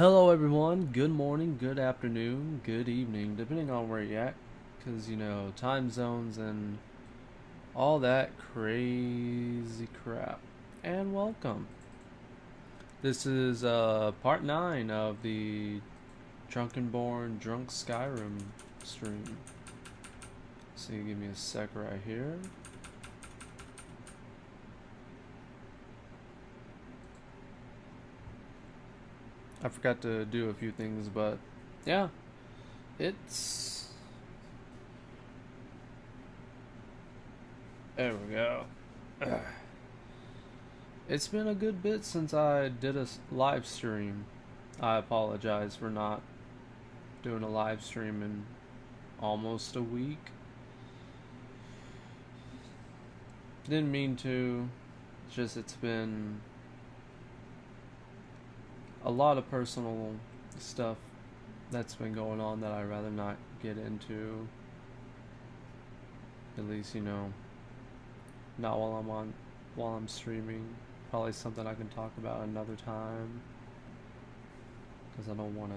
Hello everyone, good morning, good afternoon, good evening, depending on where you're at, because time zones and all that crazy crap. And welcome. This is part 9 of the Drunkenborn Drunk Skyrim stream. So you give me a sec right here. I forgot to do a few things, but yeah, it's... There we go. It's been a good bit since I did a live stream. I apologize for not doing a live stream in almost a week. Didn't mean to, just it's been a lot of personal stuff that's been going on that I'd rather not get into. At least, not while I'm streaming. Probably something I can talk about another time. Because I don't want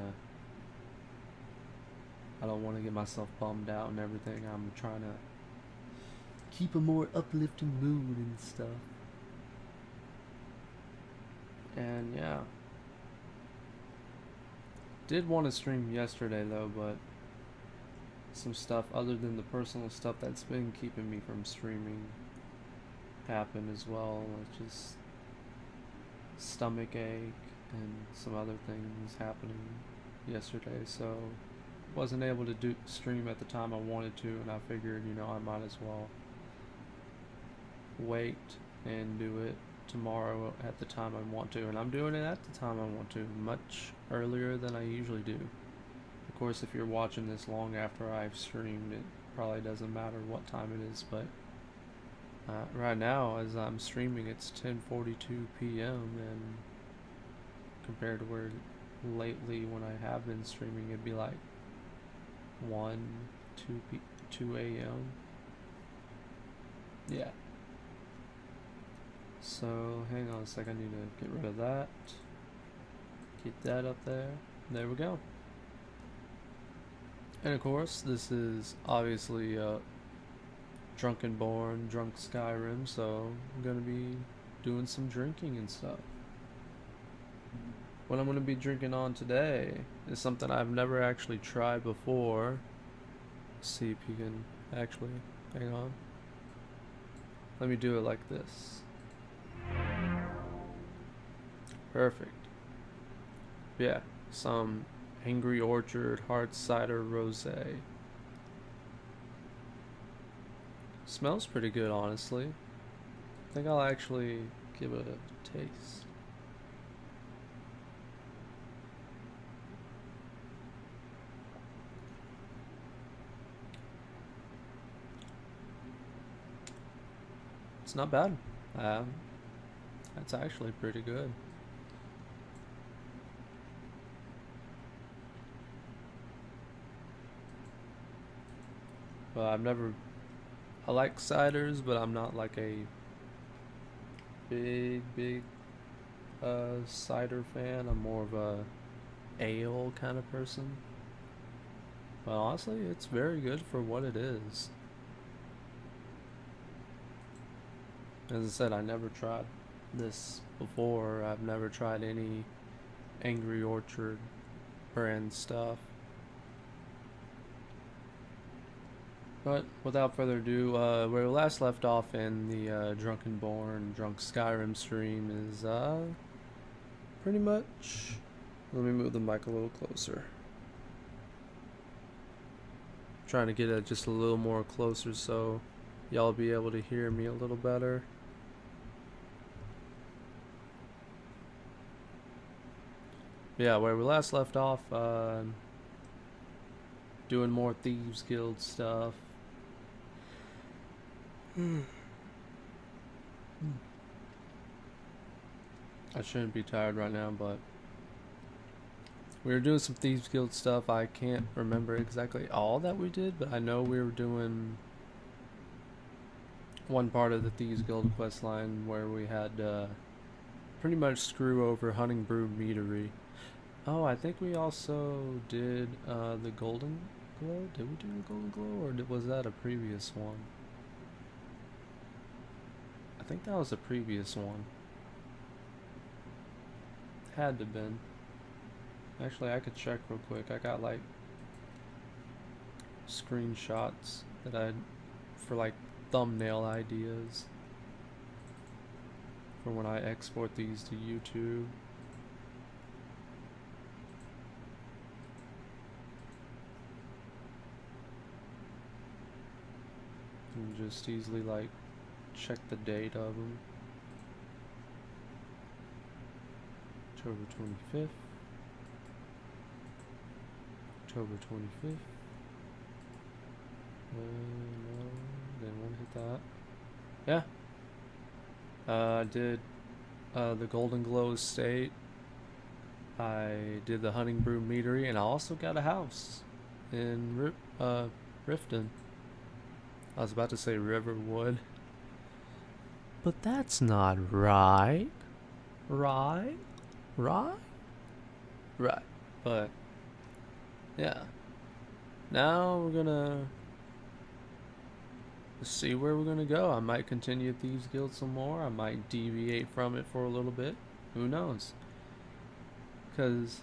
to get myself bummed out and everything. I'm trying to keep a more uplifting mood and stuff. And yeah. Did want to stream yesterday though, but some stuff other than the personal stuff that's been keeping me from streaming happened as well. It's just stomach ache and some other things happening yesterday, so wasn't able to stream at the time I wanted to, and I figured I might as well wait and do it tomorrow at the time I want to, and I'm doing it at the time I want to, much earlier than I usually do. Of course, if you're watching this long after I've streamed, it probably doesn't matter what time it is, but right now, as I'm streaming, it's 10:42 p.m. and compared to where lately when I have been streaming, it'd be like 2 a.m. Yeah. So, hang on a second, I need to get rid of that. Keep that up there. There we go. And of course, this is obviously Drunkenborn, Drunk Skyrim, so I'm gonna be doing some drinking and stuff. What I'm gonna be drinking on today is something I've never actually tried before. Let's see if you can actually, hang on. Let me do it like this. Perfect. Yeah, some Angry Orchard Hard Cider Rosé. Smells pretty good, honestly. I think I'll actually give it a taste. It's not bad. That's actually pretty good. Well, I like ciders, but I'm not like a big cider fan. I'm more of a ale kind of person. But honestly, it's very good for what it is. As I said, I never tried this before. I've never tried any Angry Orchard brand stuff. But without further ado, where we last left off in the Drunkenborn Drunk Skyrim stream is pretty much... Let me move the mic a little closer. Trying to get it just a little more closer so y'all be able to hear me a little better. Yeah, where we last left off, doing more Thieves Guild stuff. I shouldn't be tired right now, but we were doing some Thieves Guild stuff. I can't remember exactly all that we did, but I know we were doing one part of the Thieves Guild quest line where we had pretty much screw over Hunting Brew Meadery. Oh, I think we also did the golden glow. Did we do the golden glow, or was that a previous one? I think that was a previous one. Had to been. Actually, I could check real quick. I got like screenshots that I for like thumbnail ideas for when I export these to YouTube. And just easily like check the date of them. October 25th. October 25th. No, didn't want to hit that. Yeah. I did the Golden Glow Estate. I did the Hunting Brew Meadery, and I also got a house in Riften. I was about to say Riverwood. But that's not right. Right? Right? Right. But, yeah. Now we're gonna see where we're gonna go. I might continue Thieves Guild some more. I might deviate from it for a little bit. Who knows? Because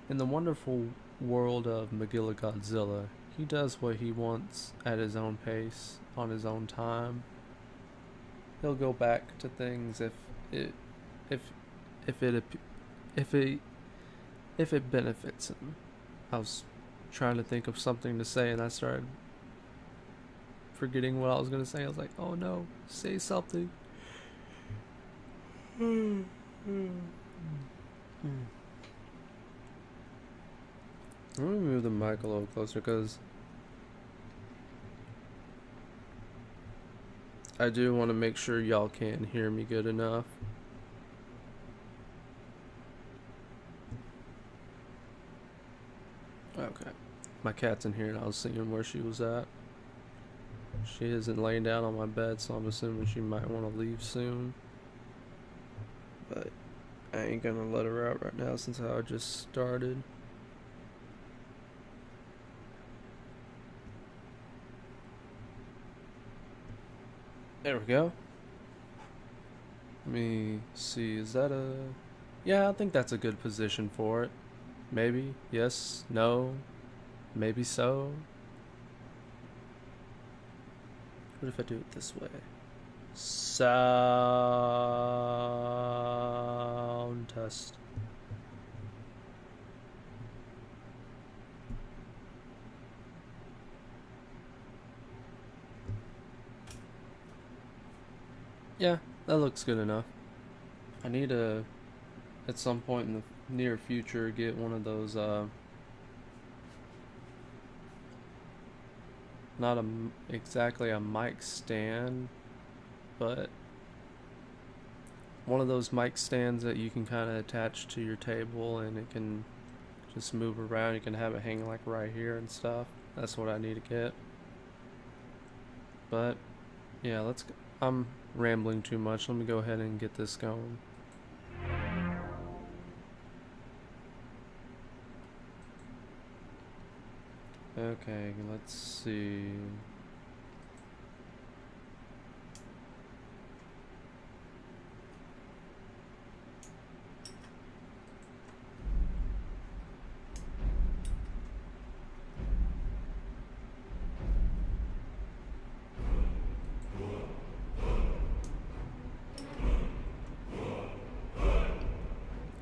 in the wonderful world of Magilla Godzilla, he does what he wants at his own pace, on his own time. He'll go back to things if it benefits him. I was trying to think of something to say, and I started forgetting what I was gonna say. I was like, "Oh no, say something." Let me move the mic a little closer because I do want to make sure y'all can hear me good enough. Okay. My cat's in here and I was seeing where she was at. She isn't laying down on my bed, so I'm assuming she might want to leave soon. But I ain't gonna let her out right now since I just started. There we go. Let me see, is that a... Yeah, I think that's a good position for it. Maybe, yes, no, maybe so. What if I do it this way? Sound test. Yeah, that looks good enough. I need to, at some point in the near future, get one of those, not exactly a mic stand, but one of those mic stands that you can kind of attach to your table and it can just move around. You can have it hang like right here and stuff. That's what I need to get. But yeah, let's go. I'm rambling too much. Let me go ahead and get this going. Okay, let's see.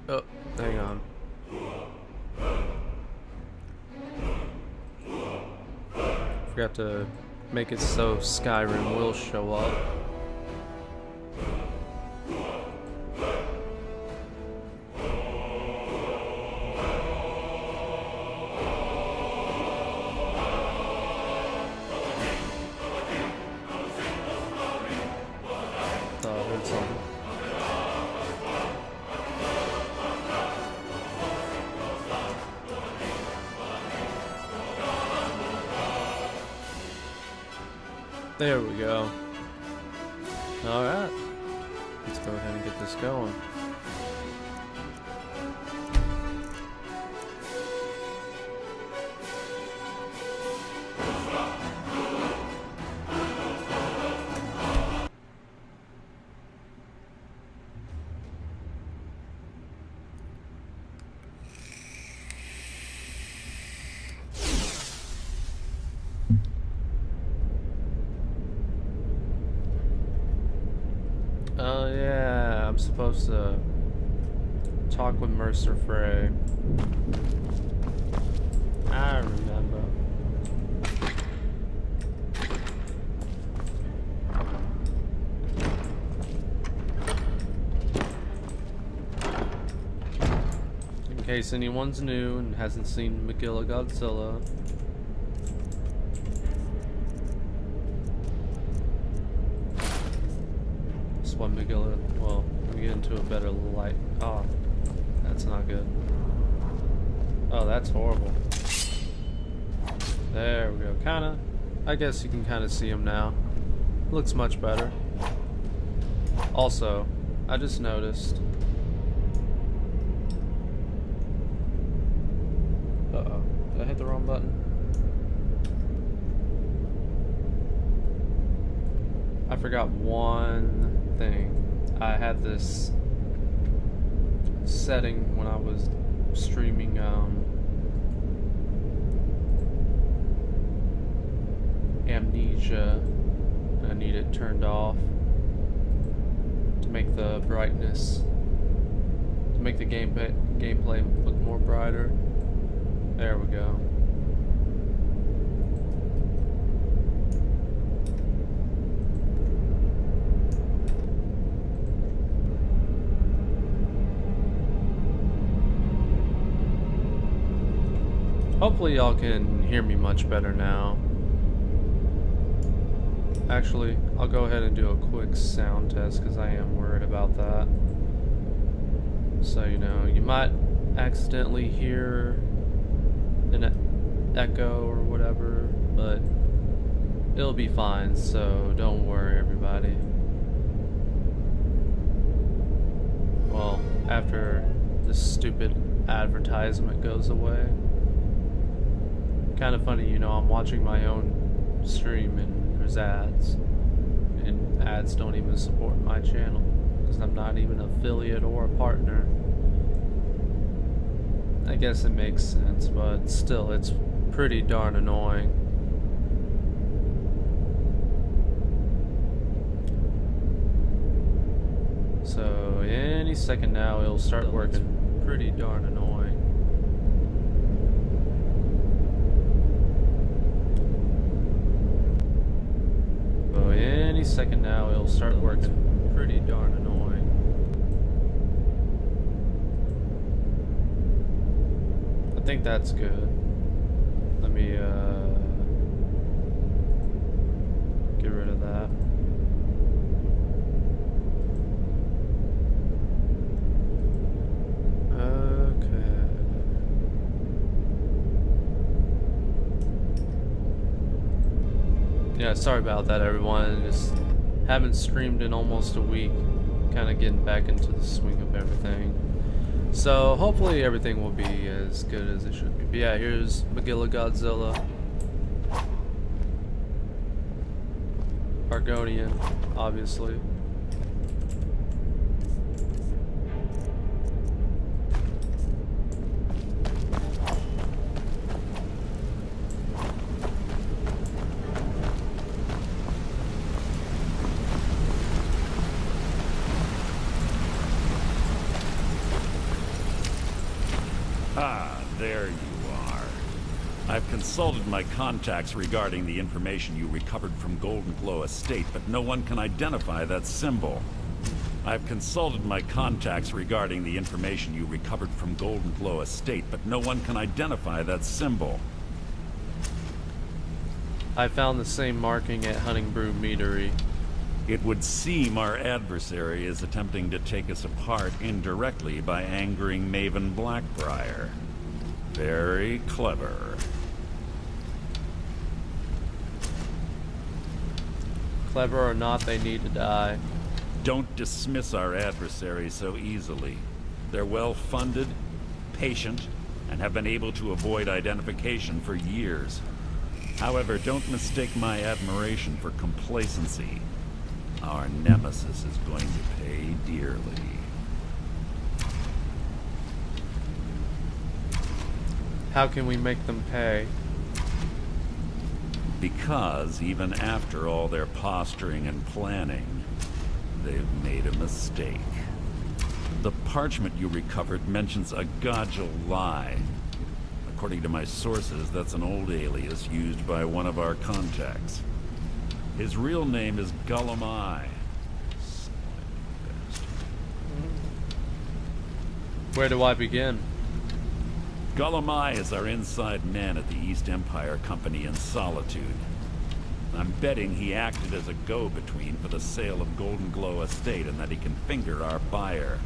Oh, hang on. Forgot to make it so Skyrim will show up. Thought I heard something. There we go. Alright. Let's go ahead and get this going. Oh yeah, I'm supposed to talk with Mercer Frey. I remember. In case anyone's new and hasn't seen Magilla Godzilla. This one Magilla, well, let me get into a better light. Oh, that's not good. Oh, that's horrible. There we go. Kinda. I guess you can kinda see him now. Looks much better. Also, I just noticed. Uh-oh. Did I hit the wrong button? I forgot one thing. I had this setting when I was streaming Amnesia. I need it turned off to make the brightness, to make the gameplay look more brighter. There we go. Hopefully y'all can hear me much better now. Actually, I'll go ahead and do a quick sound test because I am worried about that. So, you know, you might accidentally hear an echo or whatever, but it'll be fine, so don't worry, everybody. Well, after this stupid advertisement goes away. Kind of funny, you know, I'm watching my own stream and there's ads, and ads don't even support my channel because I'm not even an affiliate or a partner. I guess it makes sense, but still, it's pretty darn annoying. So any second now it'll start working. Pretty darn annoying. So any second now it'll start working. Pretty darn annoying. I think that's good. Let me get rid of that. Yeah, sorry about that, everyone. Just haven't streamed in almost a week. Kind of getting back into the swing of everything. So hopefully everything will be as good as it should be. But yeah, here's Magilla Godzilla. Argonian, obviously. Ah, there you are. I've consulted my contacts regarding the information you recovered from Golden Glow Estate, but no one can identify that symbol. I've consulted my contacts regarding the information you recovered from Golden Glow Estate, but no one can identify that symbol. I found the same marking at Hunting Brew Meadery. It would seem our adversary is attempting to take us apart indirectly by angering Maven Blackbriar. Very clever. Clever or not, they need to die. Don't dismiss our adversary so easily. They're well-funded, patient, and have been able to avoid identification for years. However, don't mistake my admiration for complacency. Our nemesis is going to pay dearly. How can we make them pay? Because even after all their posturing and planning, they've made a mistake. The parchment you recovered mentions a Godzilla. According to my sources, that's an old alias used by one of our contacts. His real name is Gullumai. Where do I begin? Gullumai is our inside man at the East Empire Company in Solitude. I'm betting he acted as a go-between for the sale of Golden Glow Estate and that he can finger our buyer.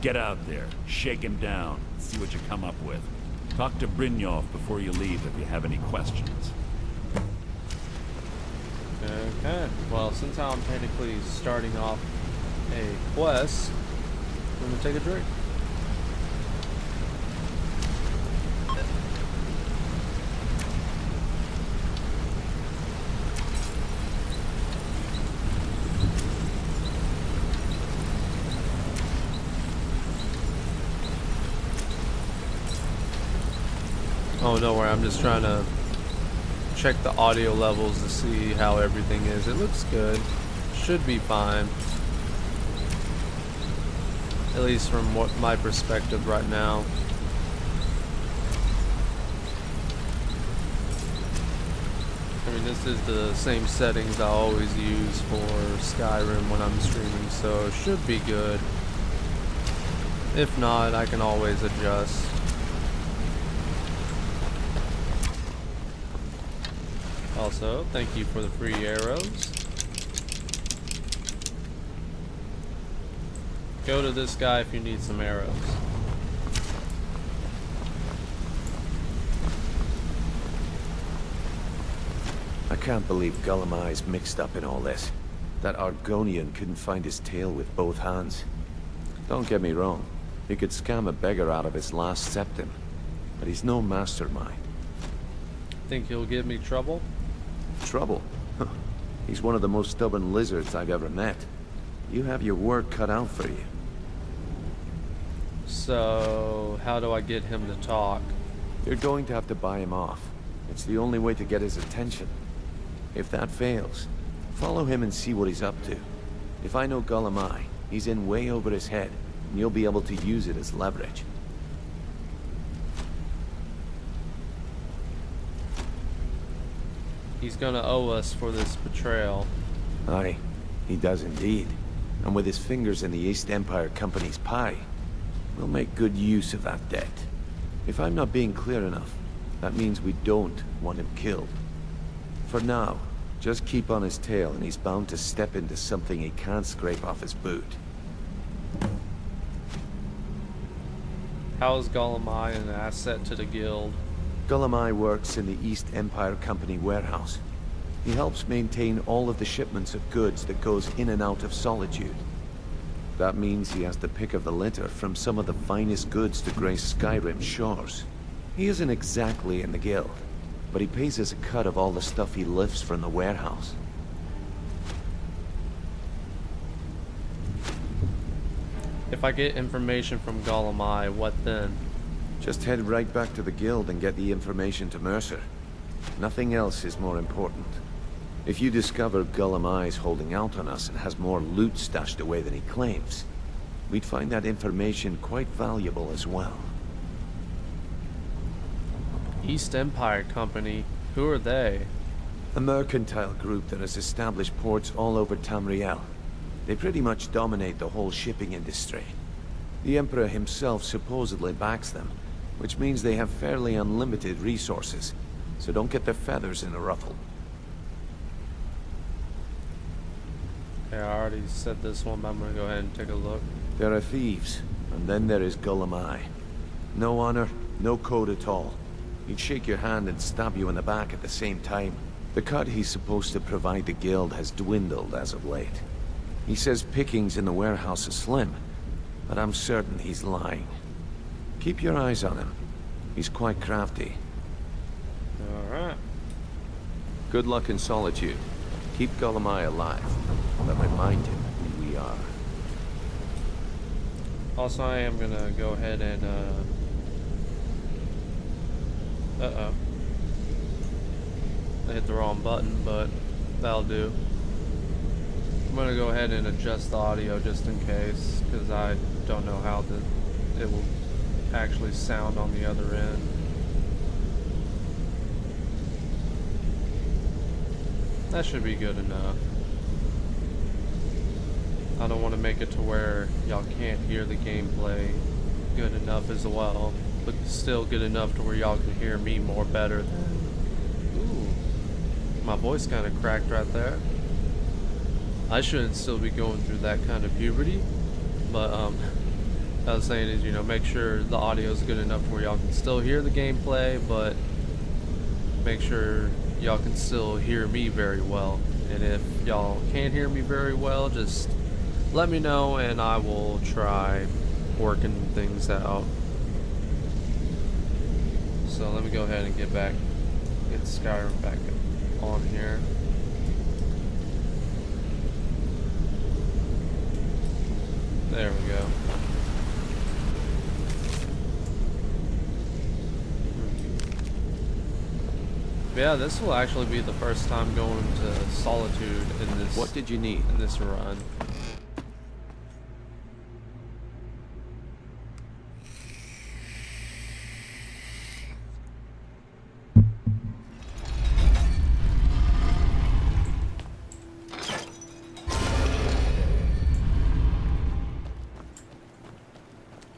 Get out there, shake him down, see what you come up with. Talk to Brynjolf before you leave if you have any questions. Okay, well, since I'm technically starting off a quest, I'm gonna take a drink. Oh, don't worry, I'm just trying to check the audio levels to see how everything is. It looks good. Should be fine. At least from what my perspective right now. I mean, this is the same settings I always use for Skyrim when I'm streaming, so it should be good. If not, I can always adjust. Also, thank you for the free arrows. Go to this guy if you need some arrows. I can't believe Gullumai's mixed up in all this. That Argonian couldn't find his tail with both hands. Don't get me wrong, he could scam a beggar out of his last septim, but he's no mastermind. Think he'll give me trouble? Trouble? He's one of the most stubborn lizards I've ever met. You have your work cut out for you. So, how do I get him to talk? You're going to have to buy him off. It's the only way to get his attention. If that fails, follow him and see what he's up to. If I know Gullumai, he's in way over his head, and you'll be able to use it as leverage. He's gonna owe us for this betrayal. Aye, he does indeed. And with his fingers in the East Empire Company's pie, we'll make good use of that debt. If I'm not being clear enough, that means we don't want him killed. For now, just keep on his tail and he's bound to step into something he can't scrape off his boot. How is Gullumai an asset to the guild? Gullumai works in the East Empire Company warehouse. He helps maintain all of the shipments of goods that goes in and out of Solitude. That means he has the pick of the litter from some of the finest goods to grace Skyrim's shores. He isn't exactly in the guild, but he pays us a cut of all the stuff he lifts from the warehouse. If I get information from Gullumai, what then? Just head right back to the guild and get the information to Mercer. Nothing else is more important. If you discover Gullumai's holding out on us and has more loot stashed away than he claims, we'd find that information quite valuable as well. East Empire Company? Who are they? A mercantile group that has established ports all over Tamriel. They pretty much dominate the whole shipping industry. The Emperor himself supposedly backs them, which means they have fairly unlimited resources, so don't get their feathers in a ruffle. Okay, I already said this one, but I'm gonna go ahead and take a look. There are thieves, and then there is Gullumai. No honor, no code at all. He'd shake your hand and stab you in the back at the same time. The cut he's supposed to provide the guild has dwindled as of late. He says pickings in the warehouse are slim, but I'm certain he's lying. Keep your eyes on him. He's quite crafty. Alright. Good luck in Solitude. Keep Gullumai alive, but remind him who we are. Also, I am gonna go ahead and, uh-oh. I hit the wrong button, but that'll do. gonna go ahead and adjust the audio just in case, because I don't know how it will actually sound on the other end. That should be good enough. I don't want to make it to where y'all can't hear the gameplay good enough as well, but still good enough to where y'all can hear me more better than... Ooh, my voice kind of cracked right there. I shouldn't still be going through that kind of puberty, but I was saying is, you know, make sure the audio is good enough where y'all can still hear the gameplay, but make sure y'all can still hear me very well. And if y'all can't hear me very well, just let me know and I will try working things out. So let me go ahead and get Skyrim back on here. There we go. Yeah, this will actually be the first time going to Solitude in this. What did you need? In this run?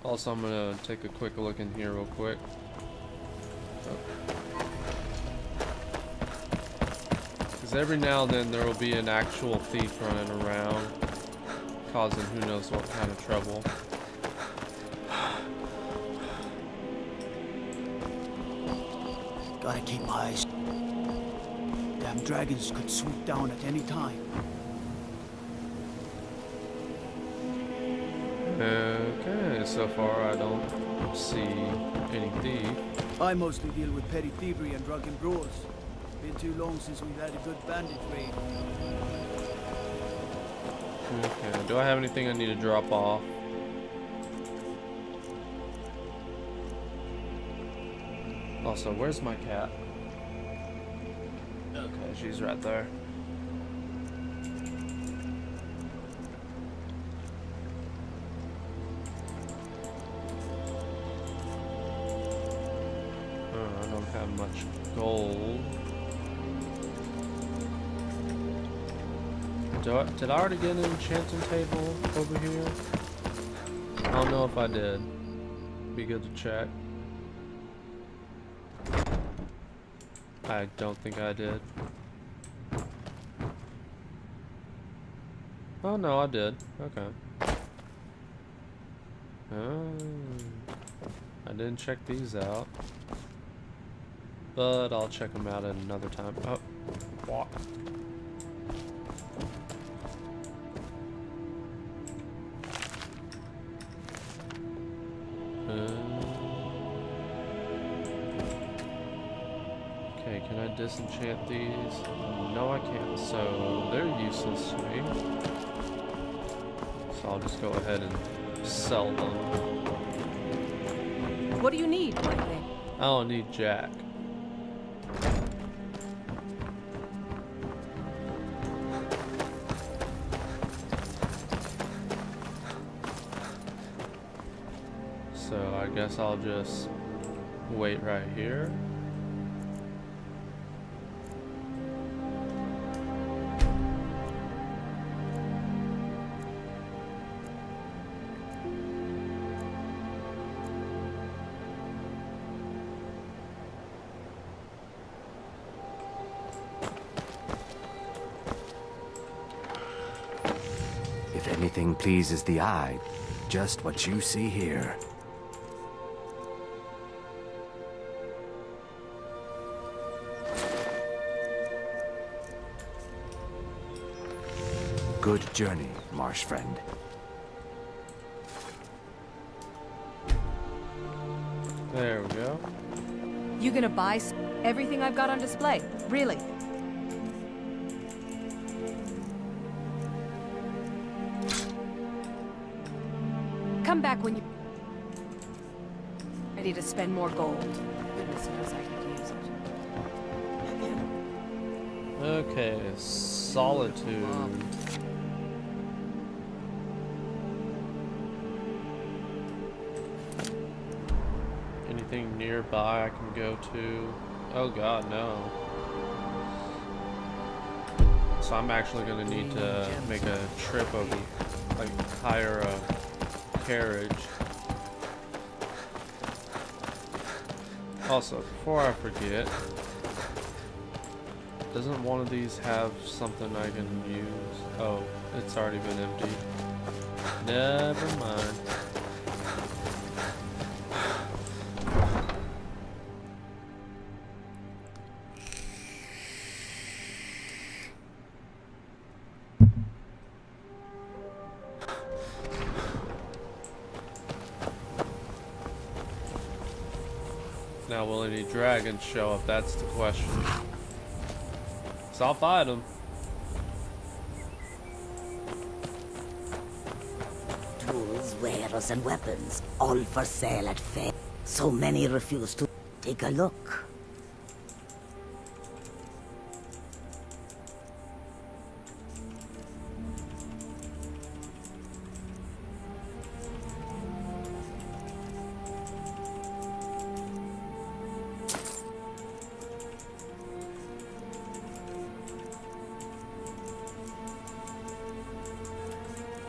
Also, I'm gonna take a quick look in here real quick. Because every now and then there will be an actual thief running around, causing who knows what kind of trouble. Gotta keep my eyes. Damn dragons could swoop down at any time. Okay, so far I don't see any thief. I mostly deal with petty thievery and drunken brawls. Been too long since we've had a good bandit raid. Okay, do I have anything I need to drop off? Also, where's my cat? Okay, she's right there. I don't have much gold. Did I already get an enchanting table over here? I don't know if I did. Be good to check. I don't think I did. Oh no, I did. Okay. Oh, I didn't check these out. But I'll check them out at another time. Oh, walk. Okay, can I disenchant these? No, I can't. So they're useless to me. So I'll just go ahead and sell them. What do you need? I don't need Jack. So I guess I'll just wait right here. If anything pleases the eye, just what you see here. Good journey, marsh friend. There we go. You gonna buy everything I've got on display? Really? Come back when you ready to spend more gold. Goodness knows I could use it. Okay, Solitude. anything nearby I can go to? Oh god, no. So I'm actually gonna need to make a trip over, like, hire a carriage. Also, before I forget, doesn't one of these have something I can use? Oh, it's already been empty. Never mind. Now, will any dragons show up? That's the question. So I'll fight them. Tools, wares, and weapons, all for sale at fair. So many refuse to take a look.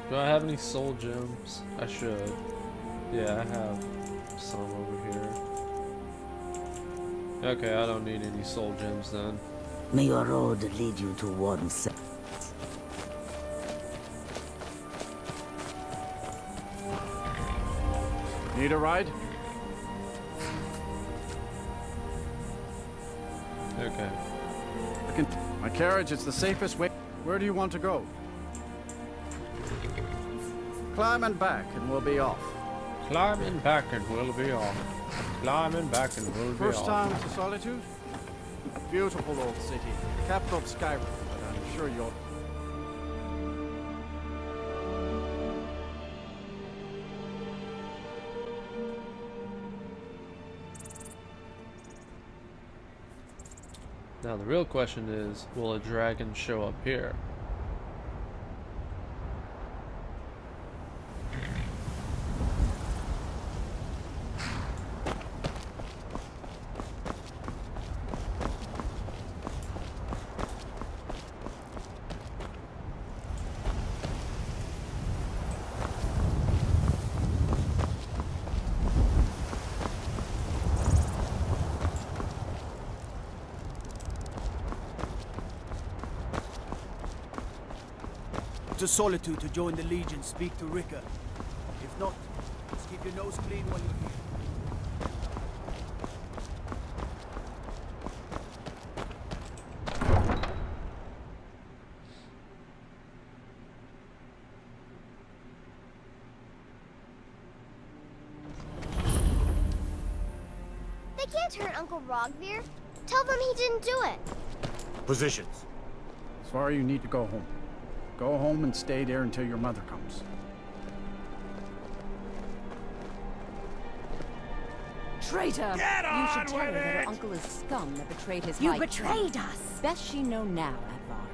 Do I have any soul gems? I should. Yeah, I have some over here. Okay, I don't need any soul gems then. May your road lead you to one set. Need a ride? Okay. My carriage is the safest way. Where do you want to go? Climb and back and we'll be off. Climbing back and we'll be off. Climbing back and we'll be First off. time to Solitude? Beautiful old city. Capital of Skyrim, but I'm sure you'll... Now the real question is, will a dragon show up here? To Solitude to join the Legion, speak to Rika. If not, just keep your nose clean while you're here. They can't hurt Uncle Rogvir. Tell them he didn't do it. Positions. Sorry, you need to go home. Go home and stay there until your mother comes. Traitor! Get You should on tell her with that her it! uncle is scum that betrayed his You high betrayed king. us! Best she know now, Advar.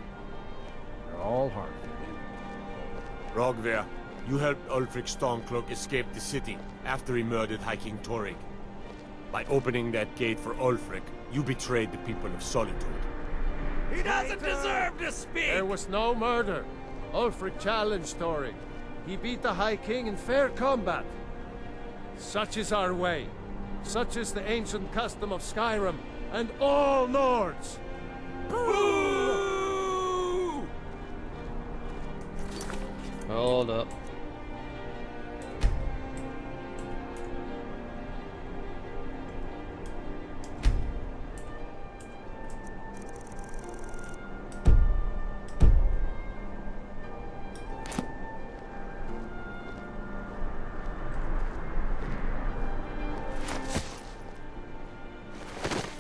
They're all hard. Rogvir, you helped Ulfric Stormcloak escape the city after he murdered High King Torrig. By opening that gate for Ulfric, you betrayed the people of Solitude. He doesn't deserve to speak! There was no murder. Ulfric challenged Thorin. He beat the High King in fair combat. Such is our way. Such is the ancient custom of Skyrim and all Nords. Boo! Hold up.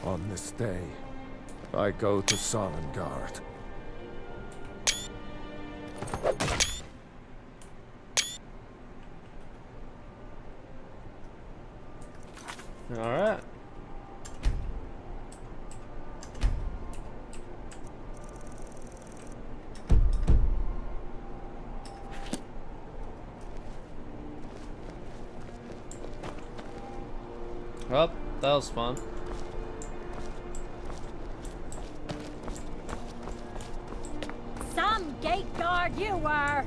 On this day, I go to Solengard. All right. Well, that was fun. Some gate guard you were! I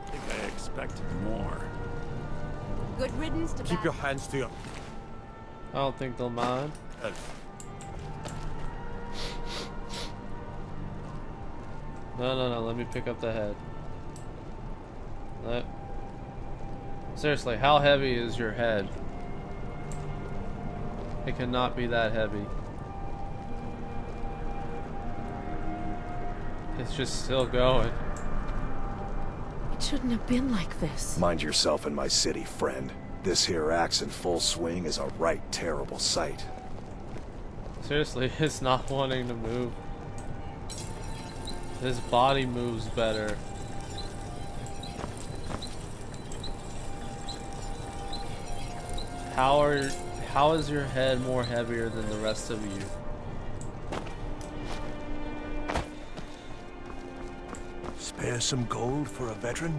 think I expected more. Good riddance to Keep your hands to your I don't think they'll mind. health. No, let me pick up the head. Seriously, how heavy is your head? It cannot be that heavy. It's just still going. It shouldn't have been like this. Mind yourself in my city, friend. This here axe in full swing is a right terrible sight. Seriously, it's not wanting to move. His body moves better. How is your head more heavier than the rest of you? Spare some gold for a veteran?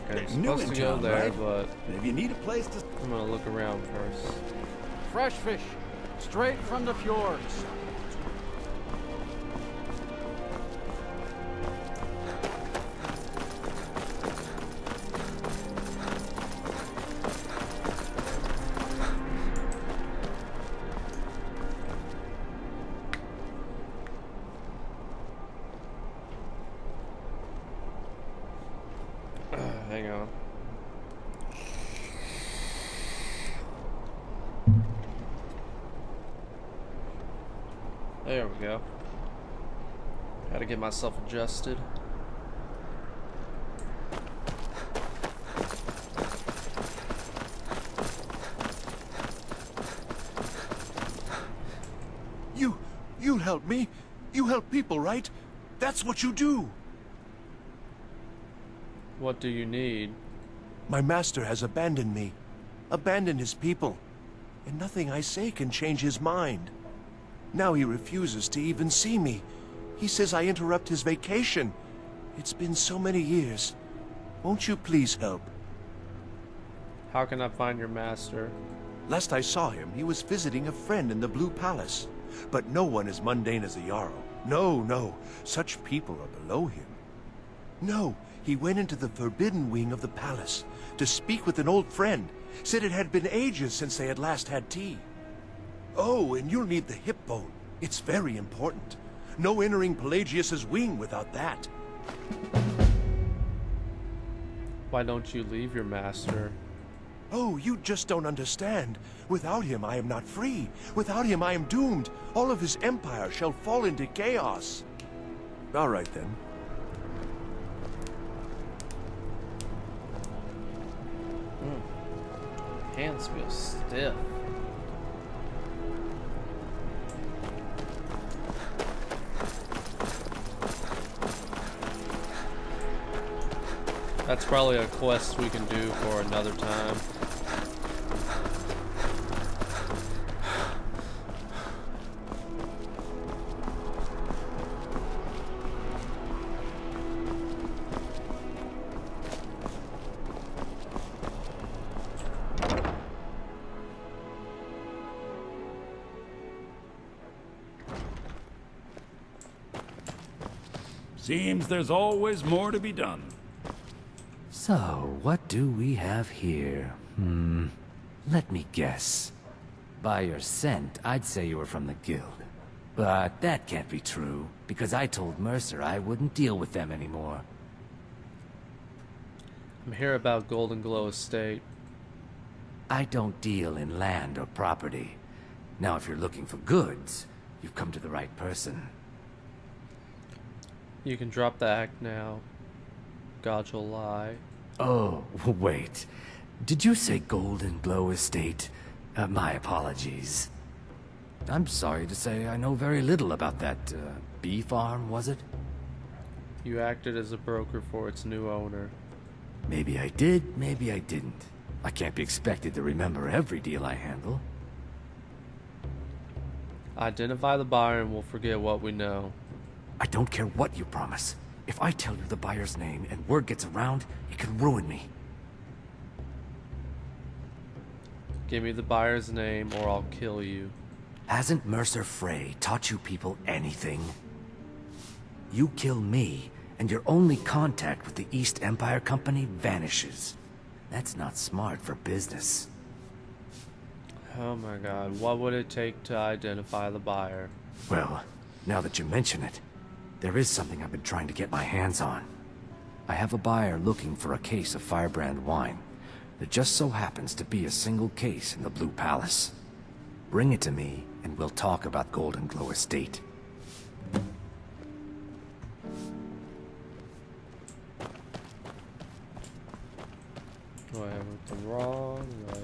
Okay, I'm New supposed in to go town, there, right? but Maybe you need a place to... I'm gonna look around first. Fresh fish, straight from the fjords. Hang on. There we go. Gotta get myself adjusted. You'll help me. You help people, right? That's what you do. What do you need? My master has abandoned me. Abandoned his people. And nothing I say can change his mind. Now he refuses to even see me. He says I interrupt his vacation. It's been so many years. Won't you please help? How can I find your master? Last I saw him, he was visiting a friend in the Blue Palace. But no one as mundane as a Jarl. No. Such people are below him. No, he went into the forbidden wing of the palace to speak with an old friend. Said it had been ages since they had last had tea. Oh, and you'll need the hip bone. It's very important. No entering Pelagius's wing without that. Why don't you leave your master? Oh, you just don't understand. Without him, I am not free. Without him, I am doomed. All of his empire shall fall into chaos. All right, then. Hands feel stiff. That's probably a quest we can do for another time. Seems there's always more to be done. So, what do we have here? Let me guess. By your scent, I'd say you were from the guild. But that can't be true, because I told Mercer I wouldn't deal with them anymore. I'm here about Golden Glow Estate. I don't deal in land or property. Now, if you're looking for goods, you've come to the right person. You can drop the act now. God you'll lie. Oh, wait. Did you say Golden Glow Estate? My apologies. I'm sorry to say I know very little about that, bee farm, was it? You acted as a broker for its new owner. Maybe I did, maybe I didn't. I can't be expected to remember every deal I handle. Identify the buyer and we'll forget what we know. I don't care what you promise. If I tell you the buyer's name and word gets around, it can ruin me. Give me the buyer's name or I'll kill you. Hasn't Mercer Frey taught you people anything? You kill me, and your only contact with the East Empire Company vanishes. That's not smart for business. Oh my god, what would it take to identify the buyer? Well, now that you mention it, there is something I've been trying to get my hands on. I have a buyer looking for a case of Firebrand wine. There just so happens to be a single case in the Blue Palace. Bring it to me, and we'll talk about Golden Glow Estate. Oh, I went the wrong way.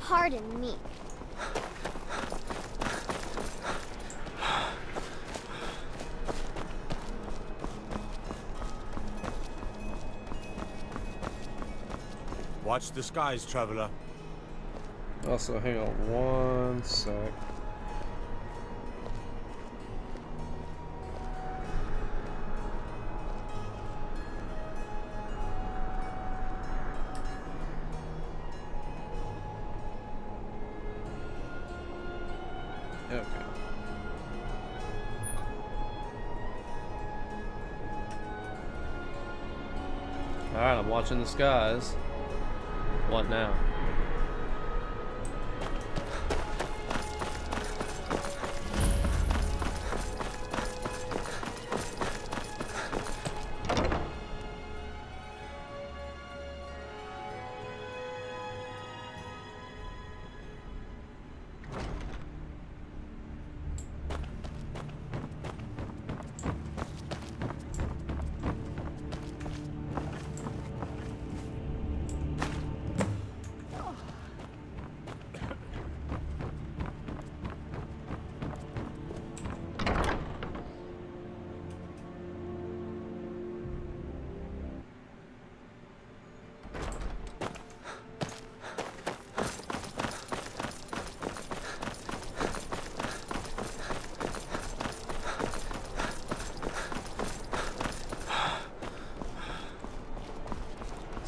Pardon me. Watch the skies, traveler. Also, hang on one sec. Okay. Alright, I'm watching the skies. What now?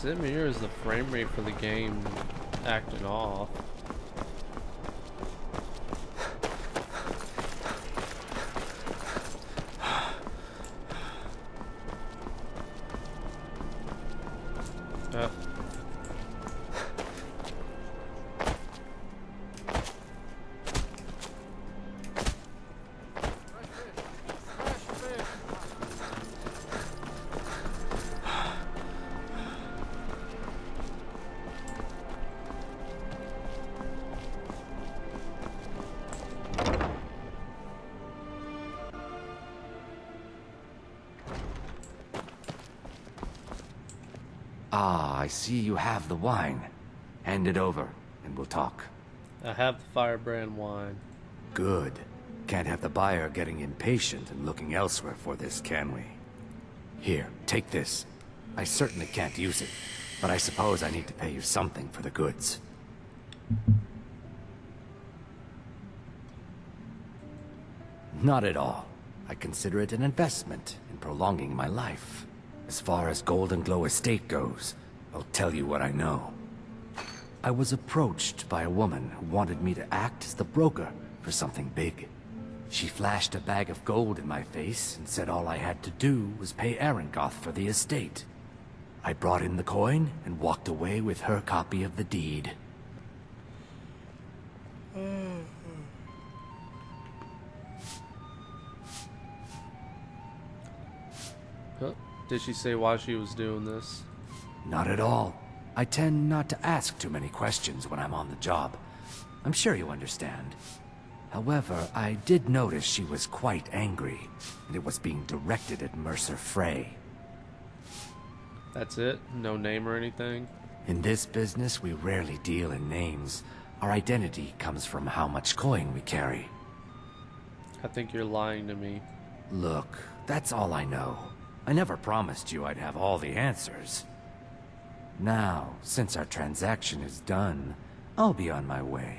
Is it me or is the frame rate for the game acting off? Ah, I see you have the wine. Hand it over, and we'll talk. I have the Firebrand wine. Good. Can't have the buyer getting impatient and looking elsewhere for this, can we? Here, take this. I certainly can't use it, but I suppose I need to pay you something for the goods. Not at all. I consider it an investment in prolonging my life. As far as Golden Glow Estate goes, I'll tell you what I know. I was approached by a woman who wanted me to act as the broker for something big. She flashed a bag of gold in my face and said all I had to do was pay Arangoth for the estate. I brought in the coin and walked away with her copy of the deed. Huh? Did she say why she was doing this? Not at all. I tend not to ask too many questions when I'm on the job. I'm sure you understand. However, I did notice she was quite angry, and it was being directed at Mercer Frey. That's it? No name or anything? In this business, we rarely deal in names. Our identity comes from how much coin we carry. I think you're lying to me. Look, that's all I know. I never promised you I'd have all the answers. Now, since our transaction is done, I'll be on my way.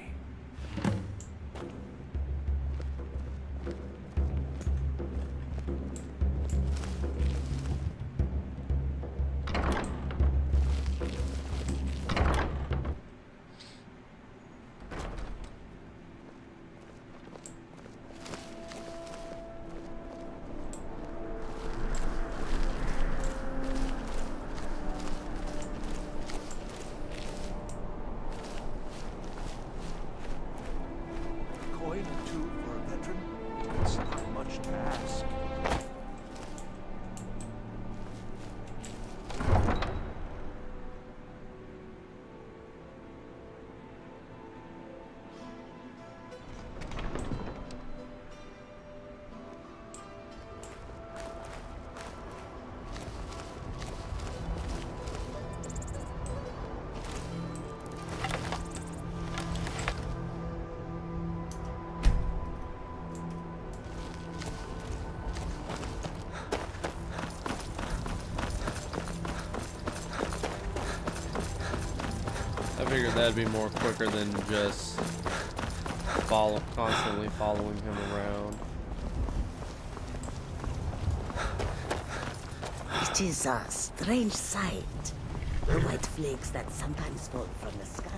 Coin or two for a veteran? It's not much to ask. I figured that'd be more quicker than just constantly following him around. It is a strange sight. The white flakes that sometimes fall from the sky.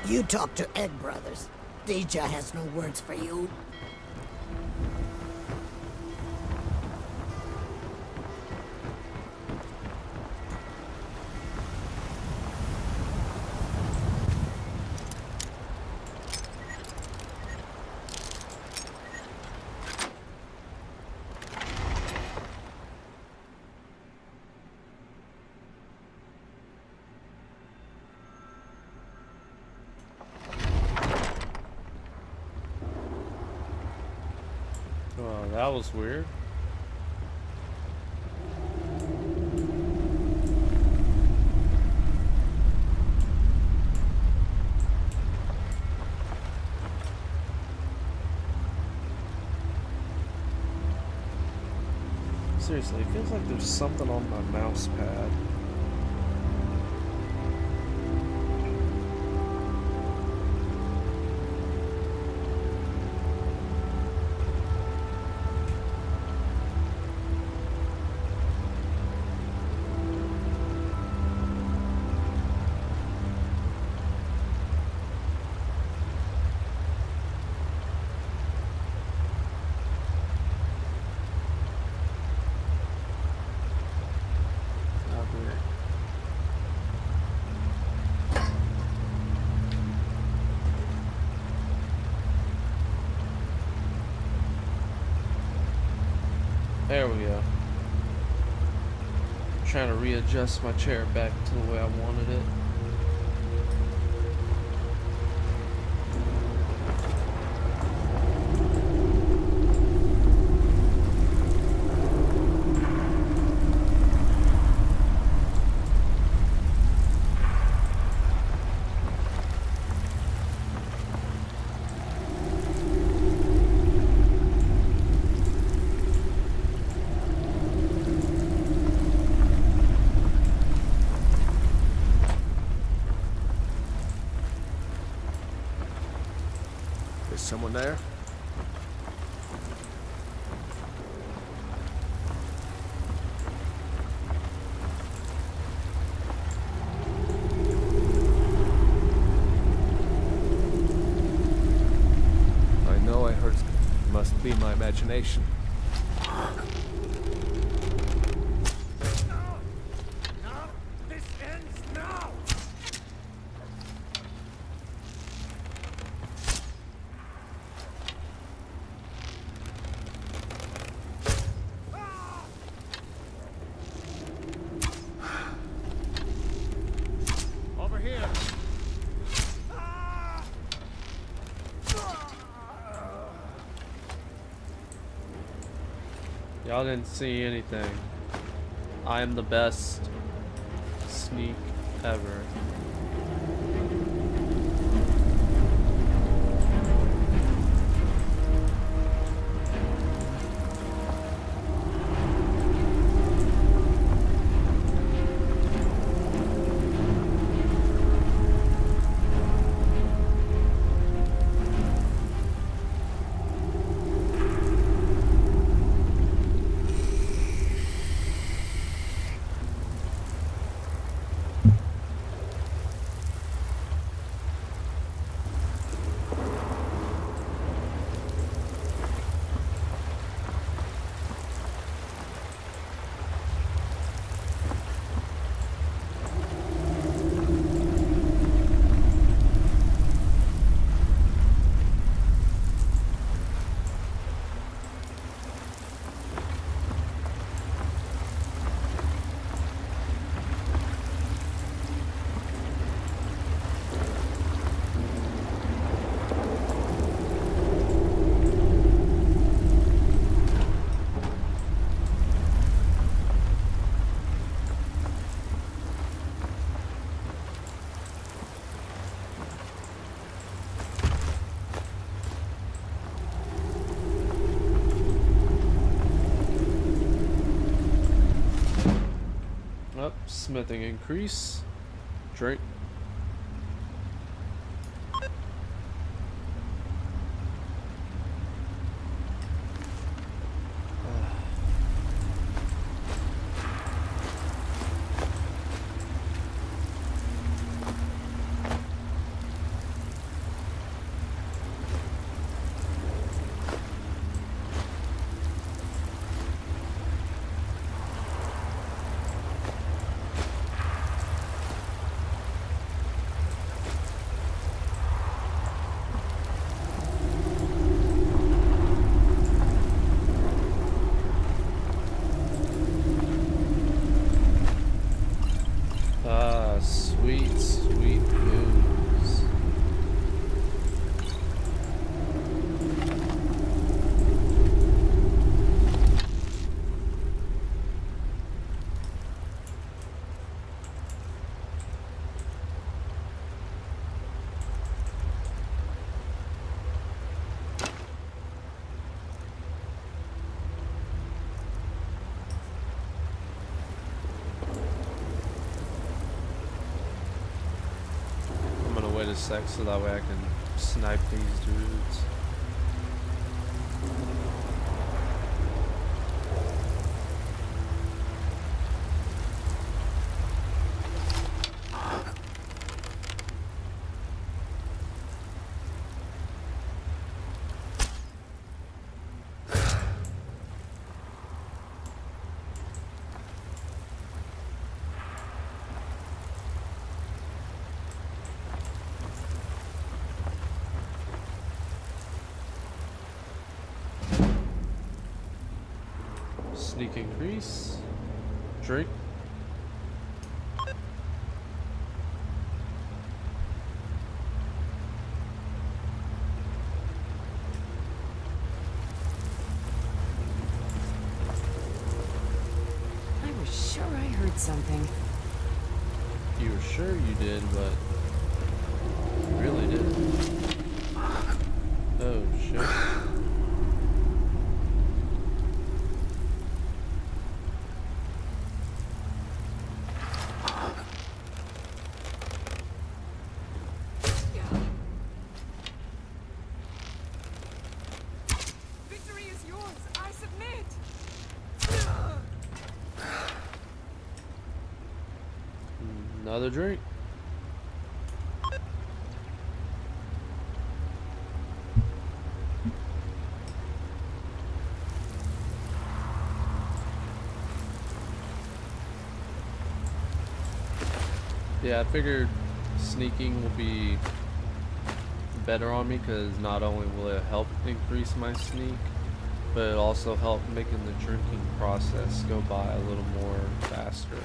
You talk to Egg Brothers. Deja has no words for you. Oh, that was weird. Seriously, it feels like there's something on my mouse pad. There we go. Trying to readjust my chair back to the way I wanted it. Someone there? my imagination. This ends now! Over here. Y'all didn't see anything. I am the best sneak ever. Up, smithing increase. Drink. Sweet, sweet news. Wait a sec so that way I can snipe these dudes. Sneak increase. Drink. I was sure I heard something. You were sure you did, but you really didn't. Oh shit. Another drink. Yeah, I figured sneaking will be better on me because not only will it help increase my sneak, but it also help making the drinking process go by a little more faster.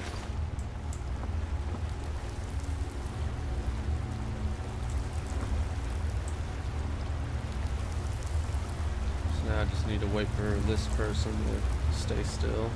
So now I just need to wait for this person to stay still.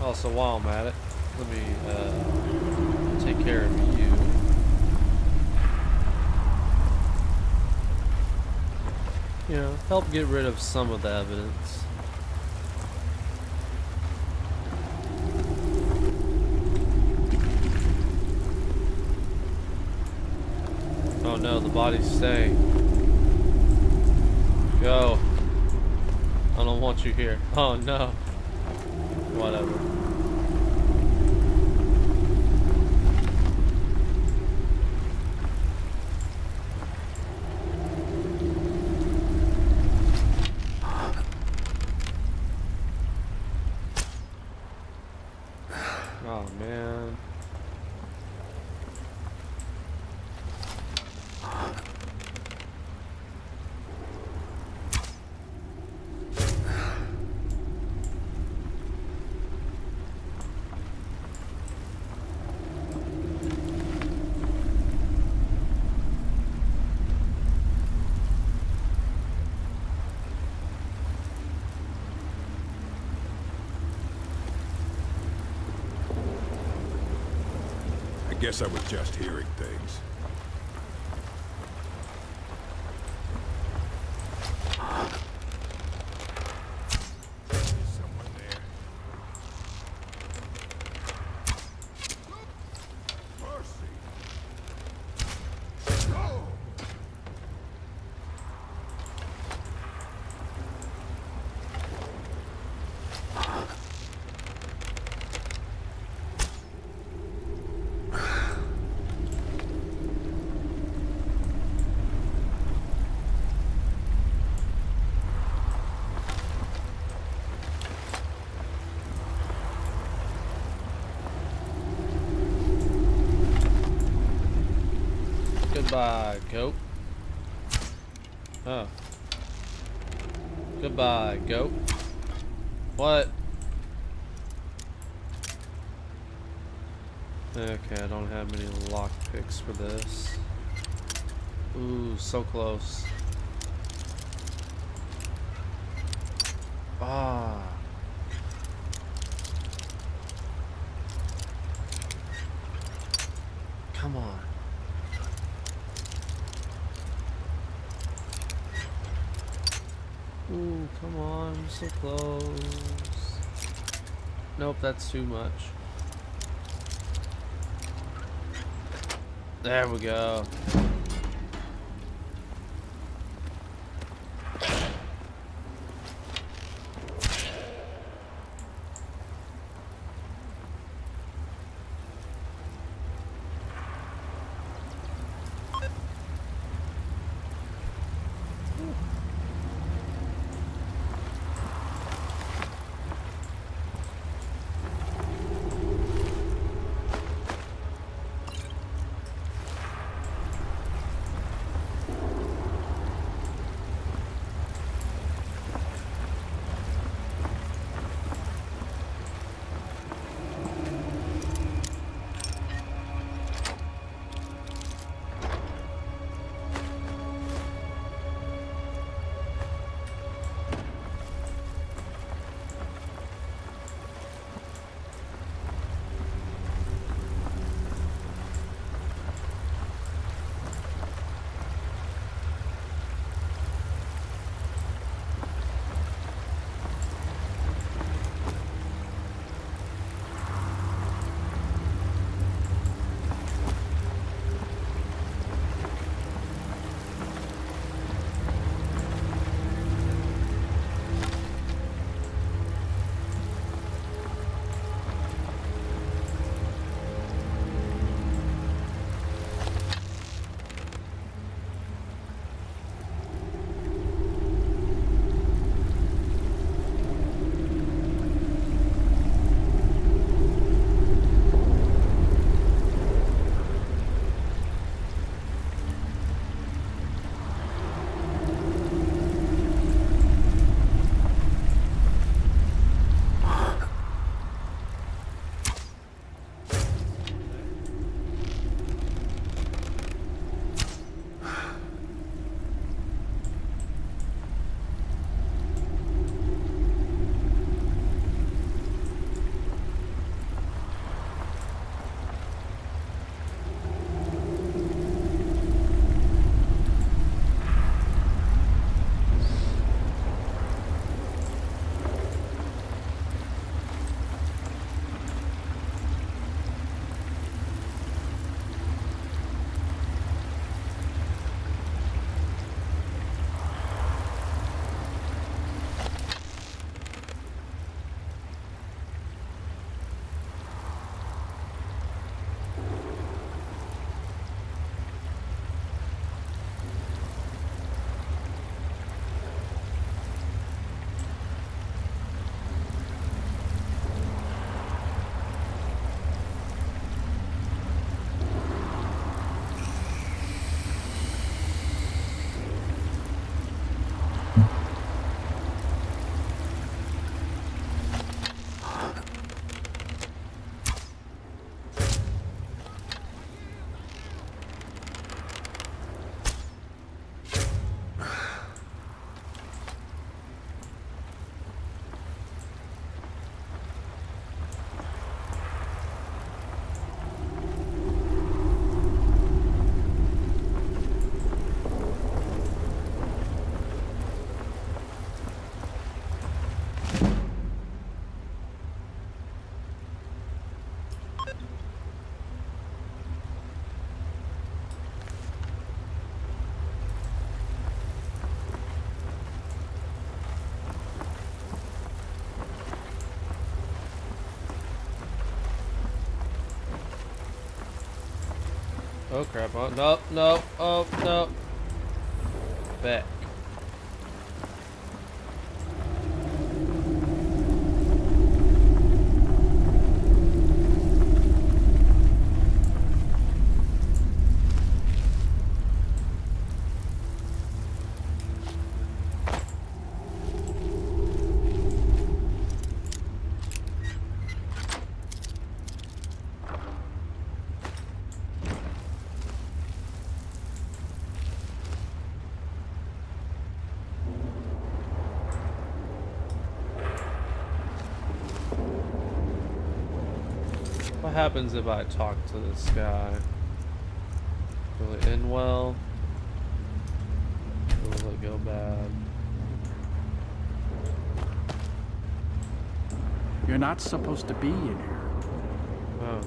Also, while I'm at it, let me take care of you. You know, help get rid of some of the evidence. Oh no, the body's staying. Go. I don't want you here. Oh no. Whatever. Oh man. Guess I was just hearing things. Someone there. Mercy. No. Goodbye, goat. Oh. Goodbye, goat. What? Okay, I don't have many lock picks for this. Ooh, so close. Ah. Come on. Ooh, come on, I'm so close. Nope, that's too much. There we go. Oh crap, oh no, no, oh no. Back. What happens if I talk to this guy? Will it end well? Or will it go bad? You're not supposed to be in here. Oh.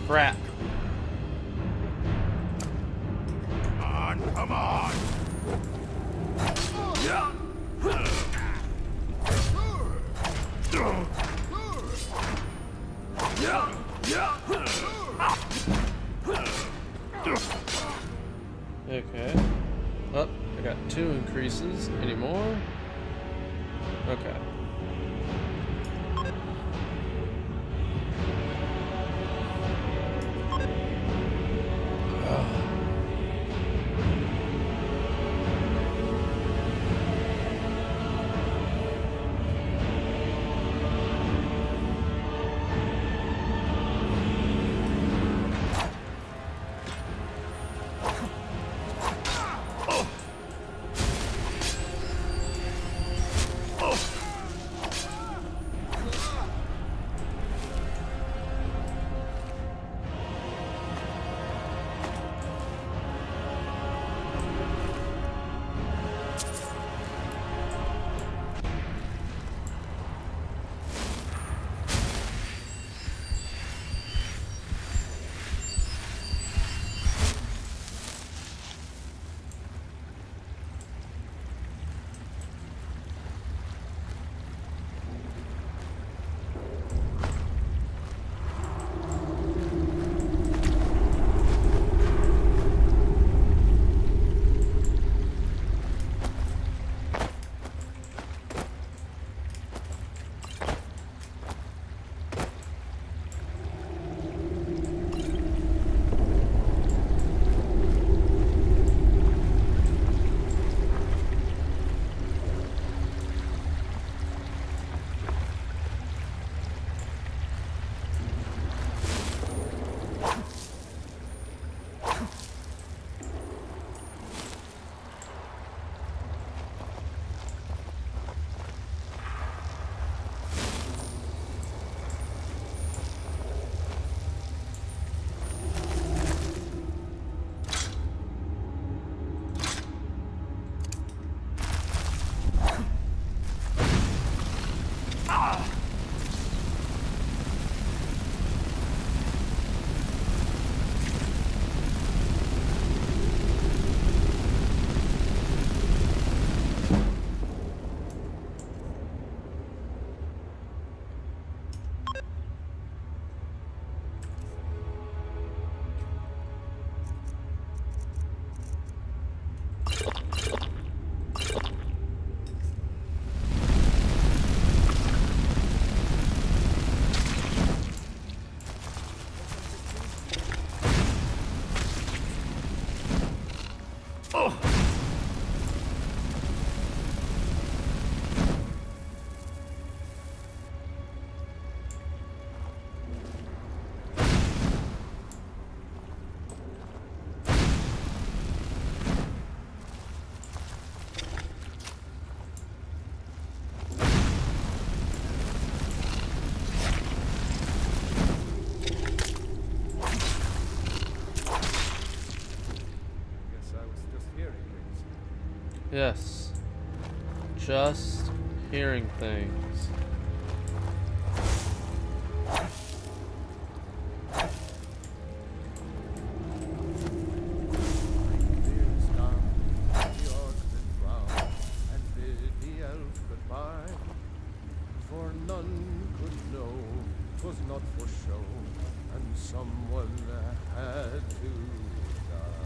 Crap. Come on! Yeah. Okay. Oh, I got 2 increases. Any more? Okay. Yes. Just hearing things. For none could know 'twas not for show, and someone had to die.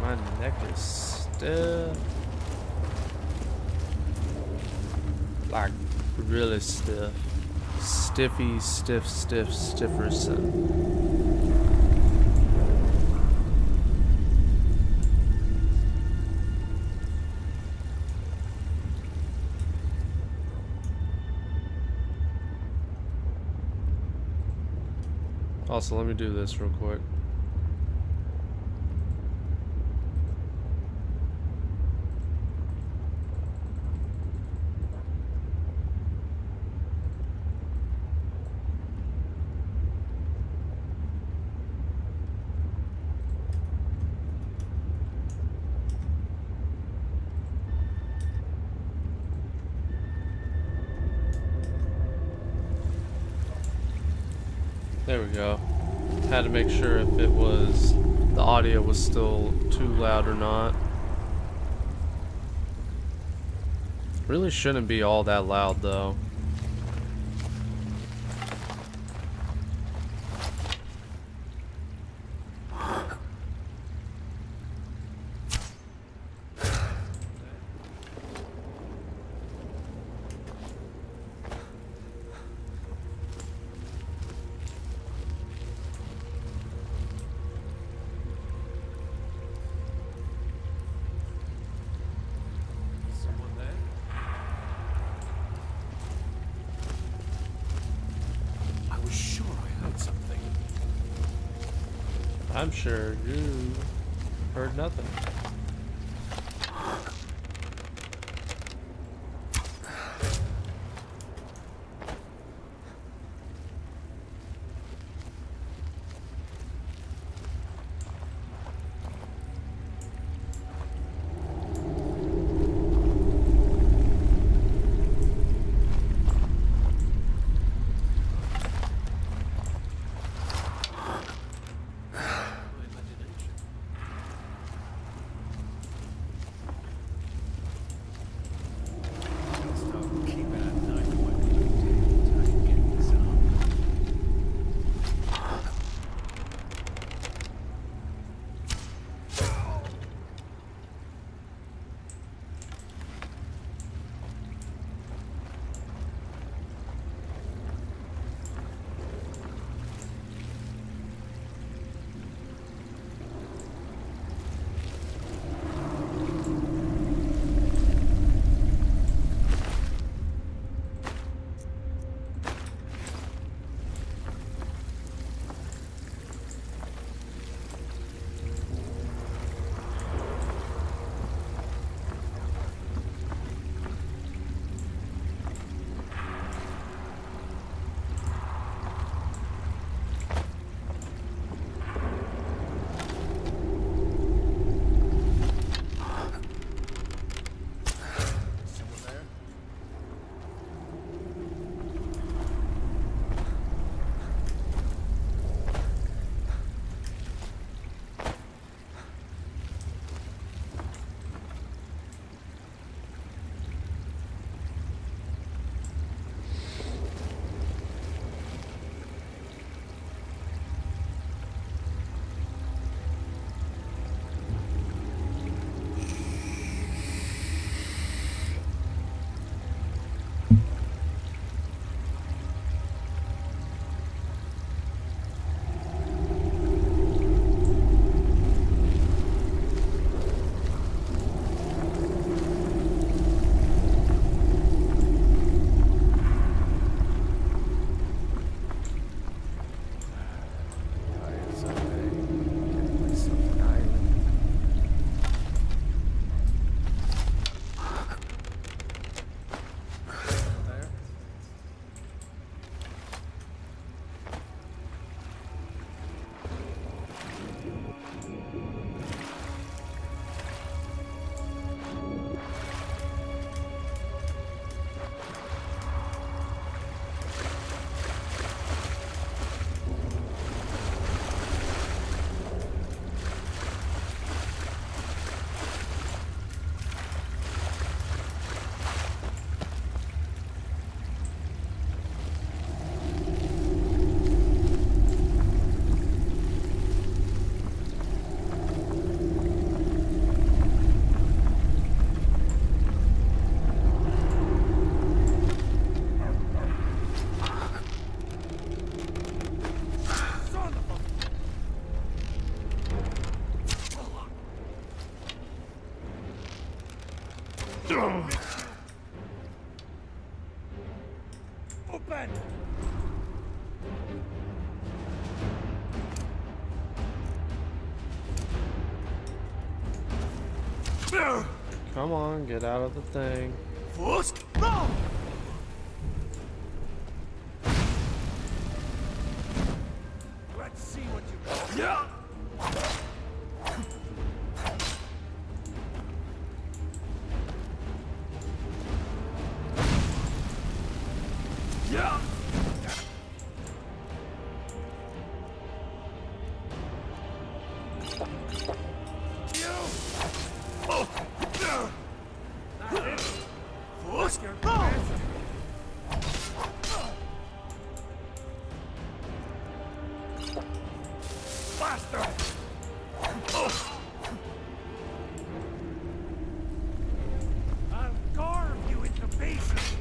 My neck is stiff. Like, really stiff. Stiffy, stifferson. Also, let me do this real quick. There we go. Had to make sure if it was, the audio was still too loud or not. Really shouldn't be all that loud though. I'm sure you heard nothing. Open! Come on, get out of the thing. First, no! Let's see what you got. Yeah! Yeah! I'll carve you into pieces!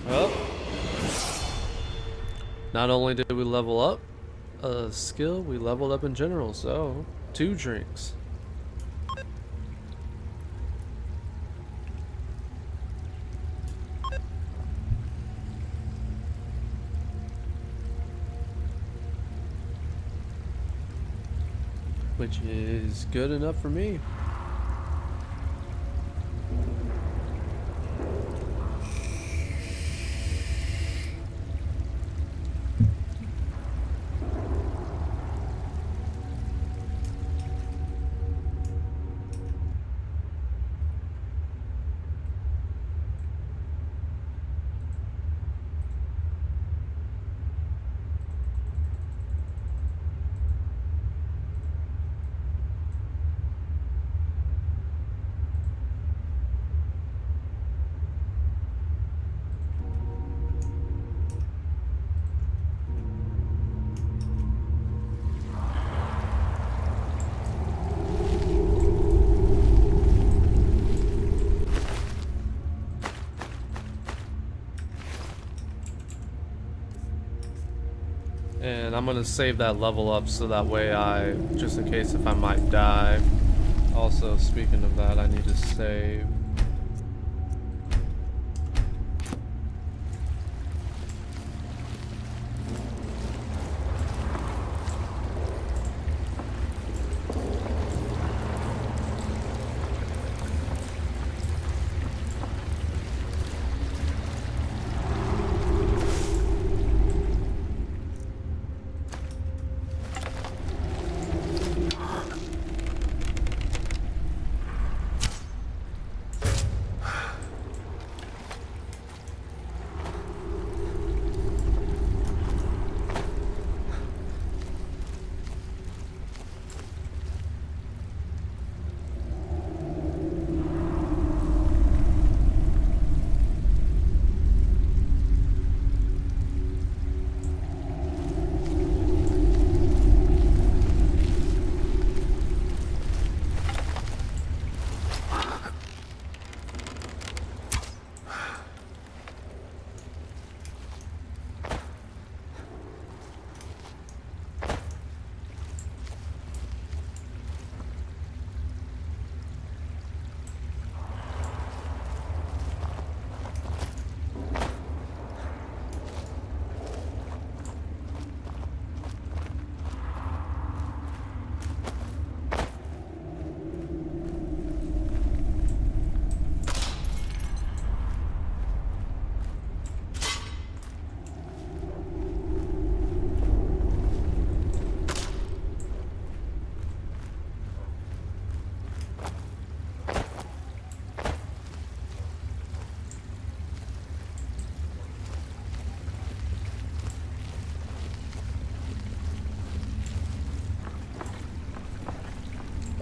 Well, not only did we level up a skill, we leveled up in general, so 2 drinks. Which is good enough for me. And I'm gonna save that level up so that way just in case if I might die. Also, speaking of that, I need to save.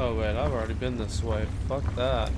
Oh wait, I've already been this way. Fuck that.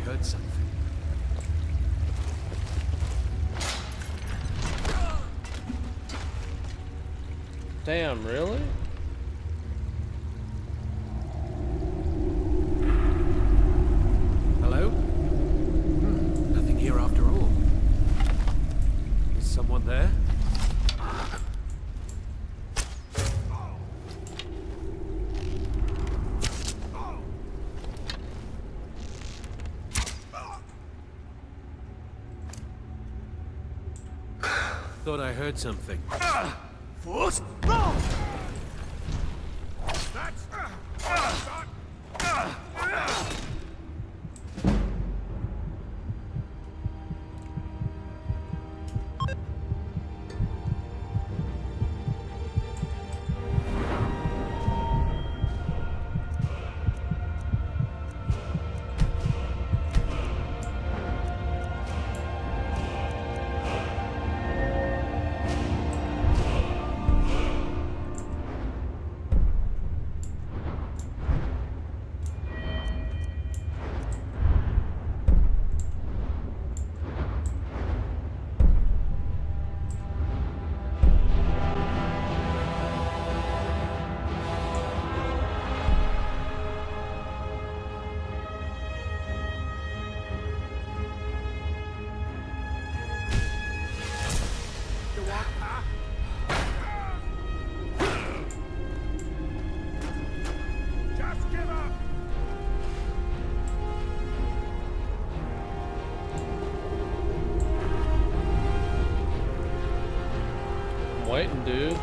heard something. Damn, really? Hello? Nothing here after all. Is someone there? Thought I heard something. Force! Waiting, dude.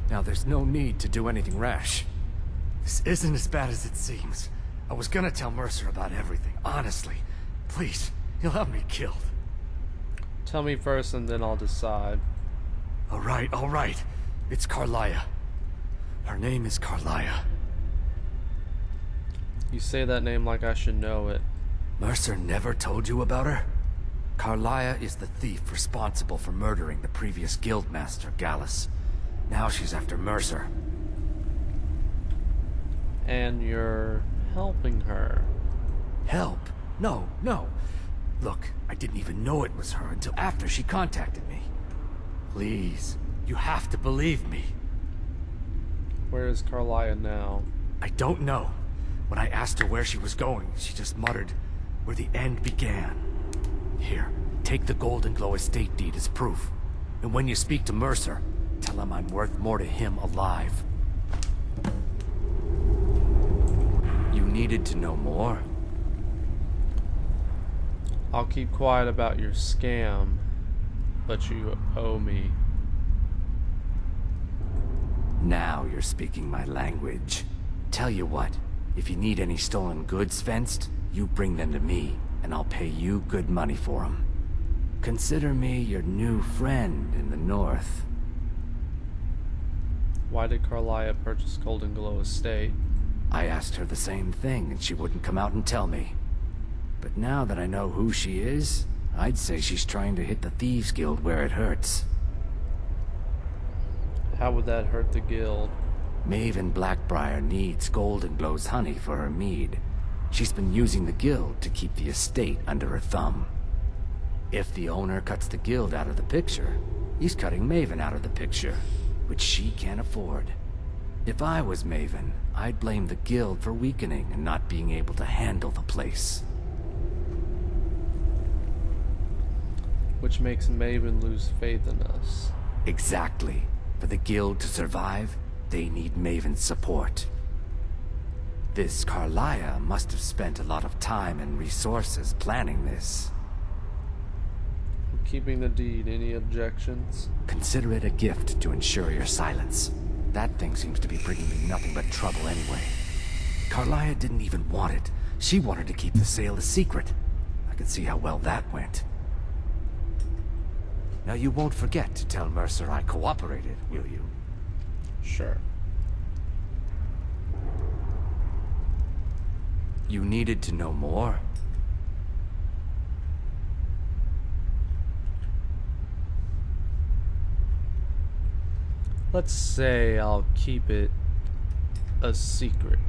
Now, there's no need to do anything rash. This isn't as bad as it seems. I was gonna tell Mercer about everything, honestly. Please, he'll have me killed. Tell me first and then I'll decide. All right. It's Carlia. Her name is Carlia. You say that name like I should know it. Mercer never told you about her? Carlia is the thief responsible for murdering the previous guildmaster, Gallus. Now she's after Mercer. And you're helping her. Help? No. Look, I didn't even know it was her until after she contacted me. Please, you have to believe me. Where is Carlia now? I don't know. When I asked her where she was going, she just muttered, "Where the end began." Here, take the Golden Glow estate deed as proof. And when you speak to Mercer, tell him I'm worth more to him alive. You needed to know more? I'll keep quiet about your scam, but you owe me. Now you're speaking my language. Tell you what, if you need any stolen goods fenced, you bring them to me, and I'll pay you good money for them. Consider me your new friend in the north. Why did Carlia purchase Golden Glow Estate? I asked her the same thing, and she wouldn't come out and tell me. But now that I know who she is, I'd say she's trying to hit the Thieves Guild where it hurts. How would that hurt the guild? Maven Blackbriar needs Golden Glow's honey for her mead. She's been using the guild to keep the estate under her thumb. If the owner cuts the guild out of the picture, he's cutting Maven out of the picture, which she can't afford. If I was Maven, I'd blame the guild for weakening and not being able to handle the place. Which makes Maven lose faith in us. Exactly. For the guild to survive, they need Maven's support. This Carlia must have spent a lot of time and resources planning this. I'm keeping the deed. Any objections? Consider it a gift to ensure your silence. That thing seems to be bringing me nothing but trouble anyway. Carlia didn't even want it. She wanted to keep the sale a secret. I could see how well that went. Now you won't forget to tell Mercer I cooperated, will you? Sure. You needed to know more? Let's say I'll keep it a secret.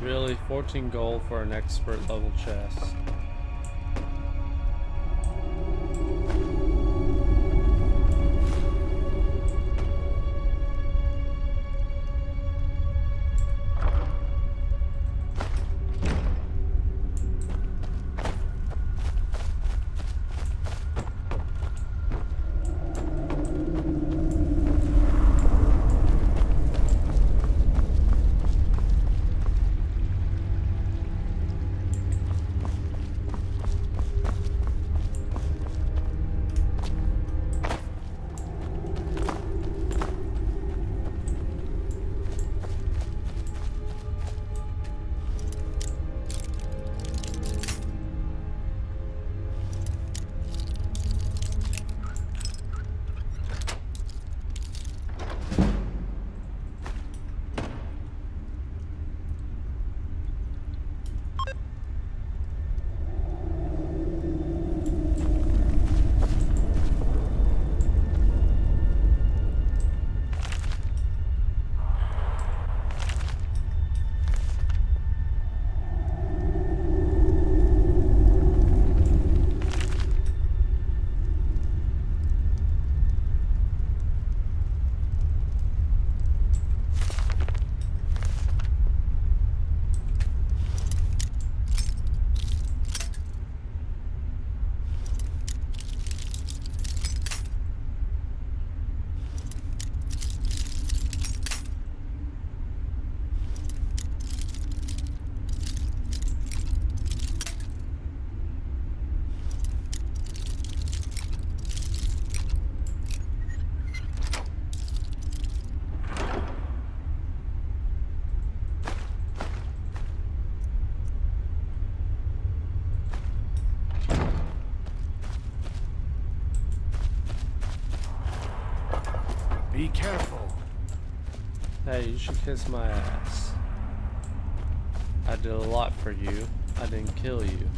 Really, 14 gold for an expert level chest. Be careful. Hey, you should kiss my ass. I did a lot for you. I didn't kill you.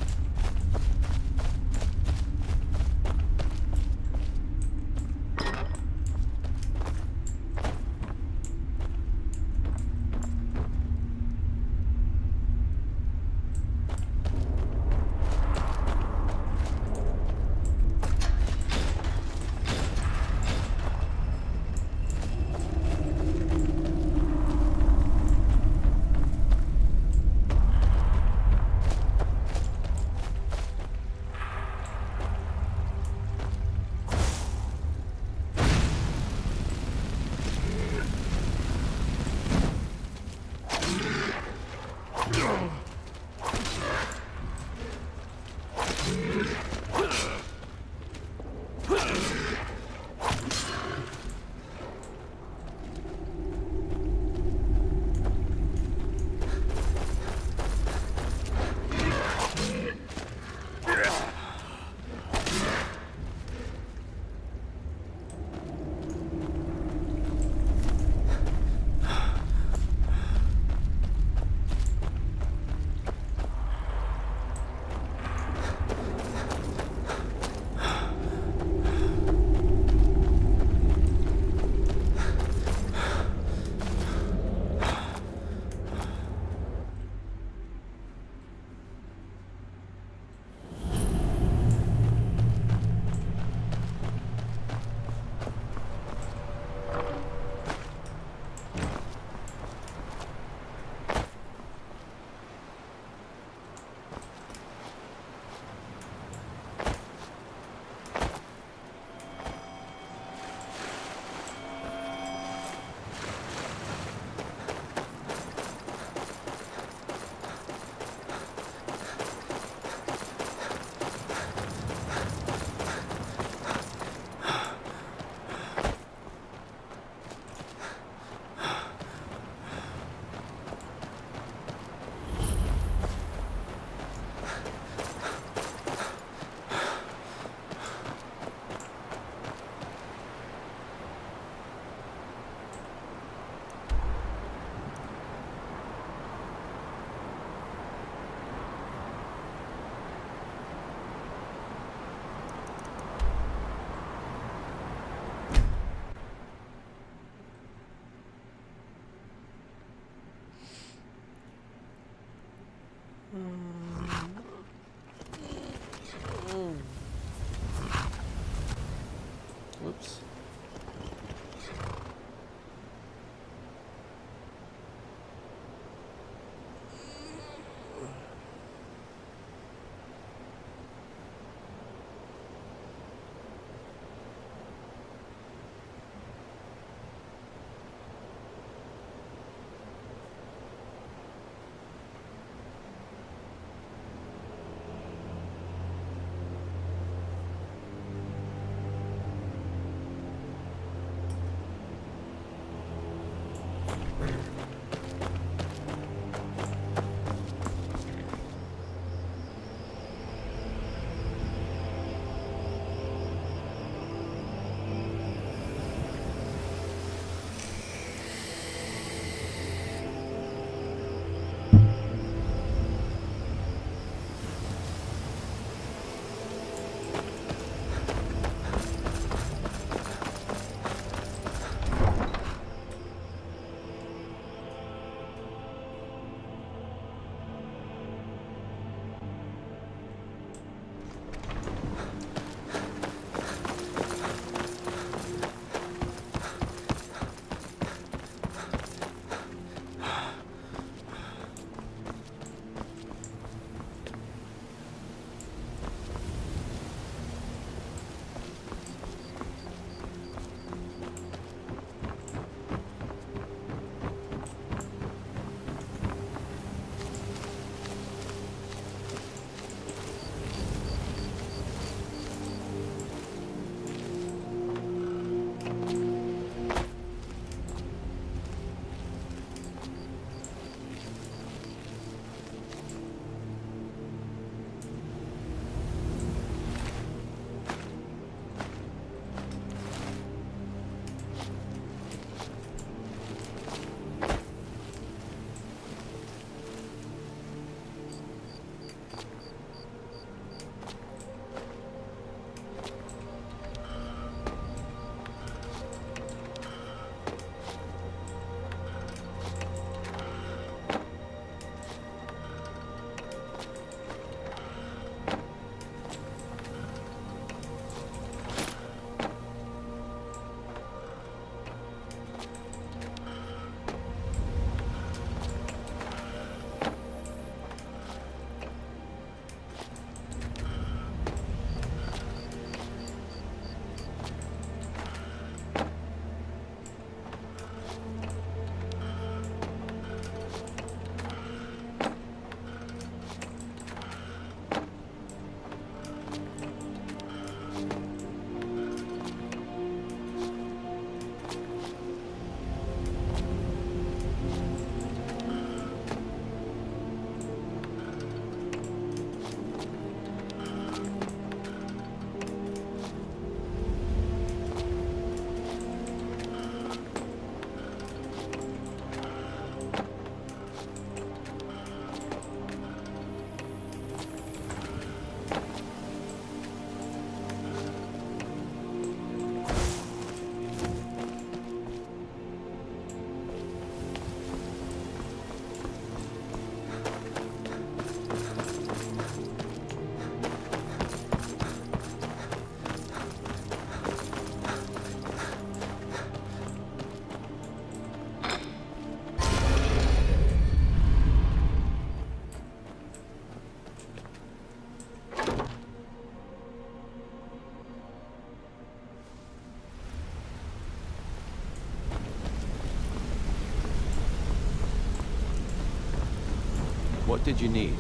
What did you need?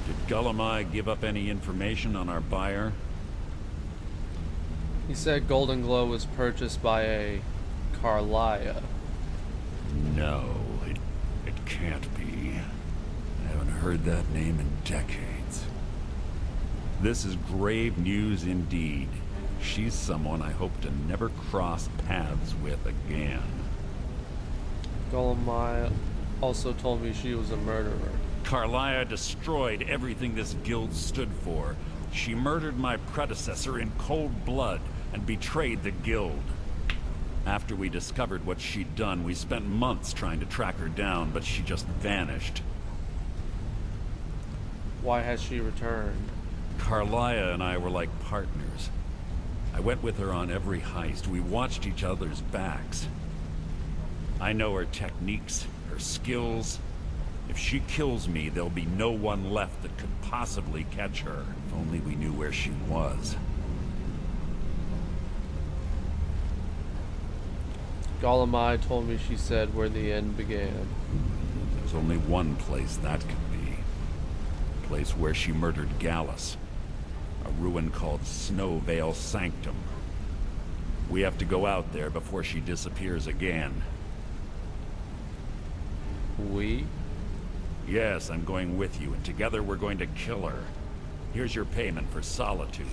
Did Gullamai give up any information on our buyer? He said Golden Glow was purchased by a Carlia. No, it can't be. I haven't heard that name in decades. This is grave news indeed. She's someone I hope to never cross paths with again. Golemai also told me she was a murderer. Carlia destroyed everything this guild stood for. She murdered my predecessor in cold blood and betrayed the guild. After we discovered what she'd done, we spent months trying to track her down, but she just vanished. Why has she returned? Carlia and I were like partners. I went with her on every heist. We watched each other's backs. I know her techniques, her skills. If she kills me, there'll be no one left that could possibly catch her. If only we knew where she was. Golemai told me she said where the end began. There's only one place that could be. A place where she murdered Gallus. A ruin called Snow Veil Sanctum. We have to go out there before she disappears again. We? Yes, I'm going with you, and together we're going to kill her. Here's your payment for solitude.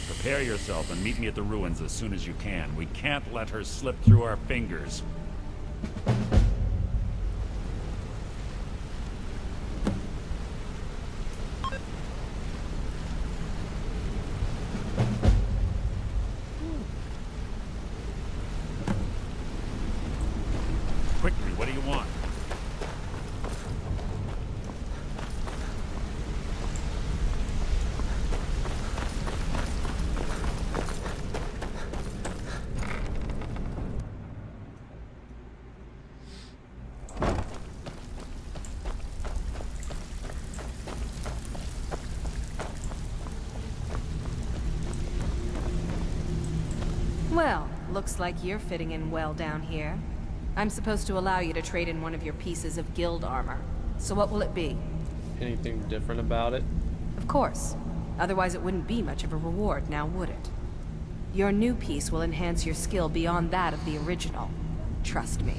Prepare yourself and meet me at the ruins as soon as you can. We can't let her slip through our fingers. Quickly, what do you want? Well, looks like you're fitting in well down here. I'm supposed to allow you to trade in one of your pieces of guild armor. So what will it be? Anything different about it? Of course. Otherwise it wouldn't be much of a reward, now would it? Your new piece will enhance your skill beyond that of the original. Trust me.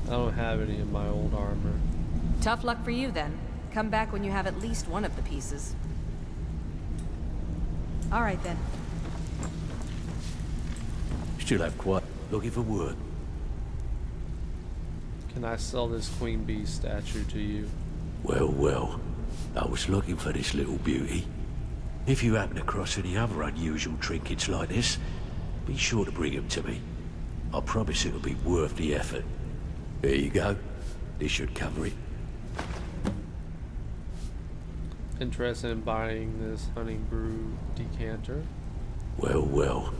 I don't have any of my old armor. Tough luck for you then. Come back when you have at least one of the pieces. All right then. Still have quite looking for work. Can I sell this Queen Bee statue to you? Well, well. I was looking for this little beauty. If you happen across any other unusual trinkets like this, be sure to bring them to me. I promise it'll be worth the effort. There you go. This should cover it. Interested in buying this honey brew decanter? Well, well.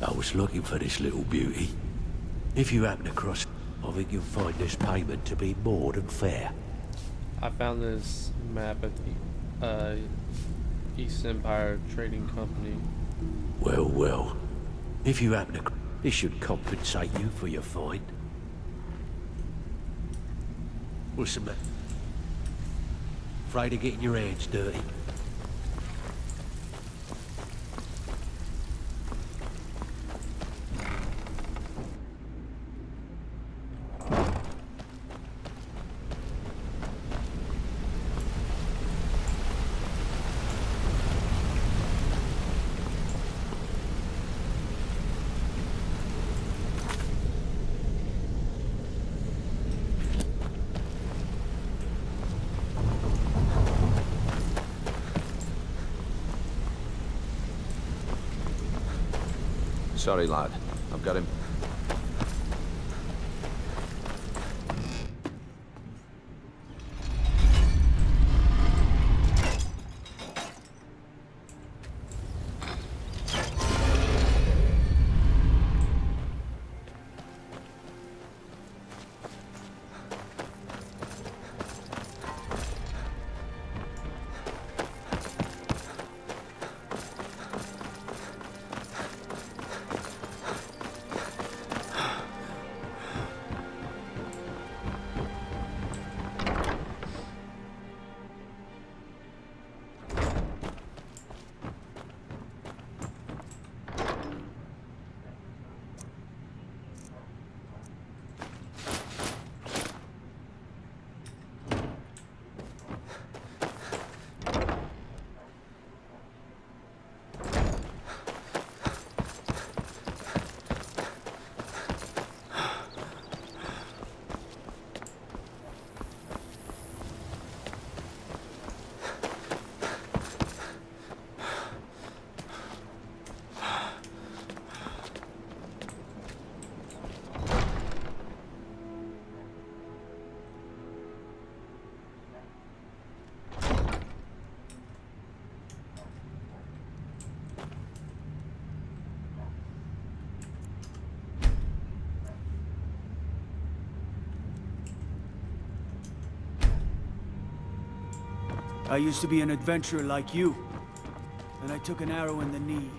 I was looking for this little beauty. If you happen across, I think you'll find this payment to be more than fair. I found this map at the East Empire Trading Company. Well, well. If you happen to... This should compensate you for your find. What's the matter? Afraid of getting your hands dirty? Sorry, lad. I've got him. I used to be an adventurer like you. And I took an arrow in the knee.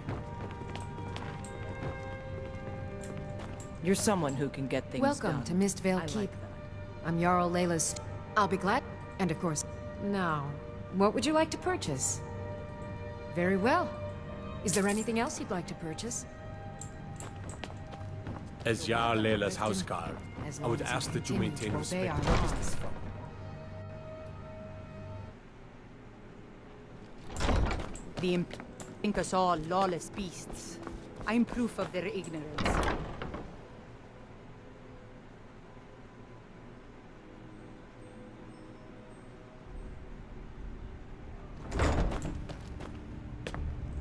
You're someone who can get things Welcome done. to Mistvale I Keep. like that. I'm Jarl Layla's... I'll be glad. And of course... Now, what would you like to purchase? Very well. Is there anything else you'd like to purchase? As Jarl Leila's houseguard, As I long would as you ask that you continue maintain to obey respect our for business laws. folk. The imp think us all lawless beasts. I'm proof of their ignorance.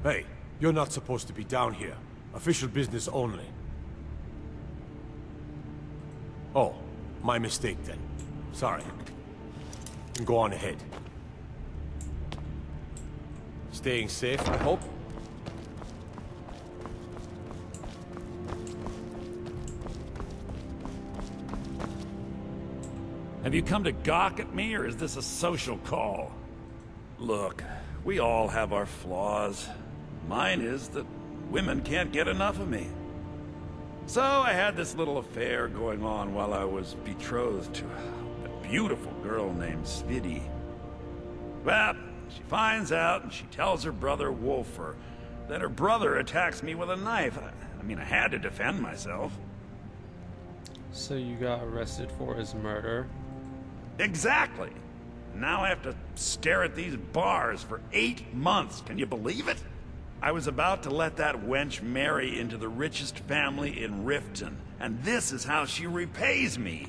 Hey, you're not supposed to be down here. Official business only. Oh, my mistake then. Sorry. You can go on ahead. Staying safe, I hope? Have you come to gawk at me, or is this a social call? Look, we all have our flaws. Mine is that women can't get enough of me. So I had this little affair going on while I was betrothed to a beautiful girl named Svidi. Well, she finds out and she tells her brother Wolfer. Then her brother attacks me with a knife. I mean, I had to defend myself. So you got arrested for his murder? Exactly. Now I have to stare at these bars for 8 months. Can you believe it? I was about to let that wench marry into the richest family in Riften, and this is how she repays me.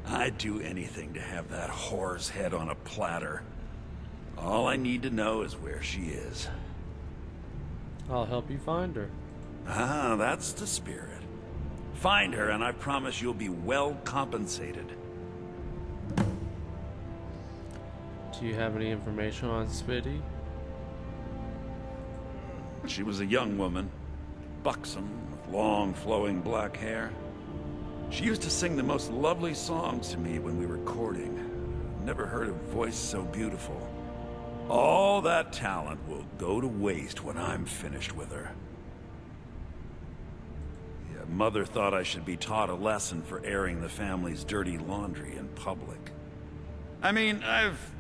I'd do anything to have that whore's head on a platter. All I need to know is where she is. I'll help you find her. Ah, that's the spirit. Find her, and I promise you'll be well compensated. Do you have any information on Spitty? She was a young woman, buxom, with long, flowing black hair. She used to sing the most lovely songs to me when we were courting. Never heard a voice so beautiful. All that talent will go to waste when I'm finished with her. Yeah, Mother thought I should be taught a lesson for airing the family's dirty laundry in public. I mean, I've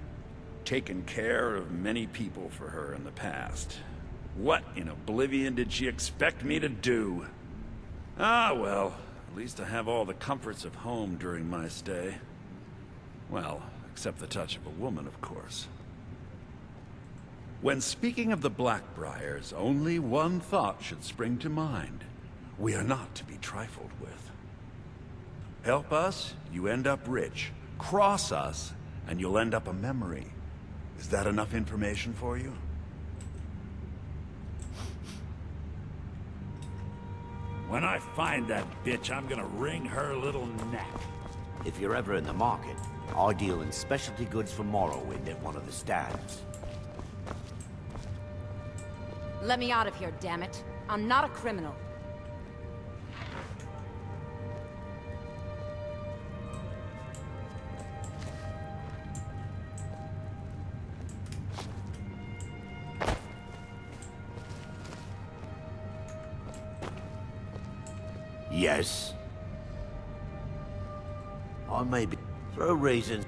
taken care of many people for her in the past. What in oblivion did she expect me to do? Ah, well, at least I have all the comforts of home during my stay. Well, except the touch of a woman, of course. When speaking of the Blackbriars, only one thought should spring to mind. We are not to be trifled with. Help us, you end up rich. Cross us, and you'll end up a memory. Is that enough information for you? When I find that bitch, I'm gonna wring her little neck. If you're ever in the market, I deal in specialty goods for Morrowind at one of the stands. Let me out of here, damn it. I'm not a criminal. Yes. I may be... For reasons...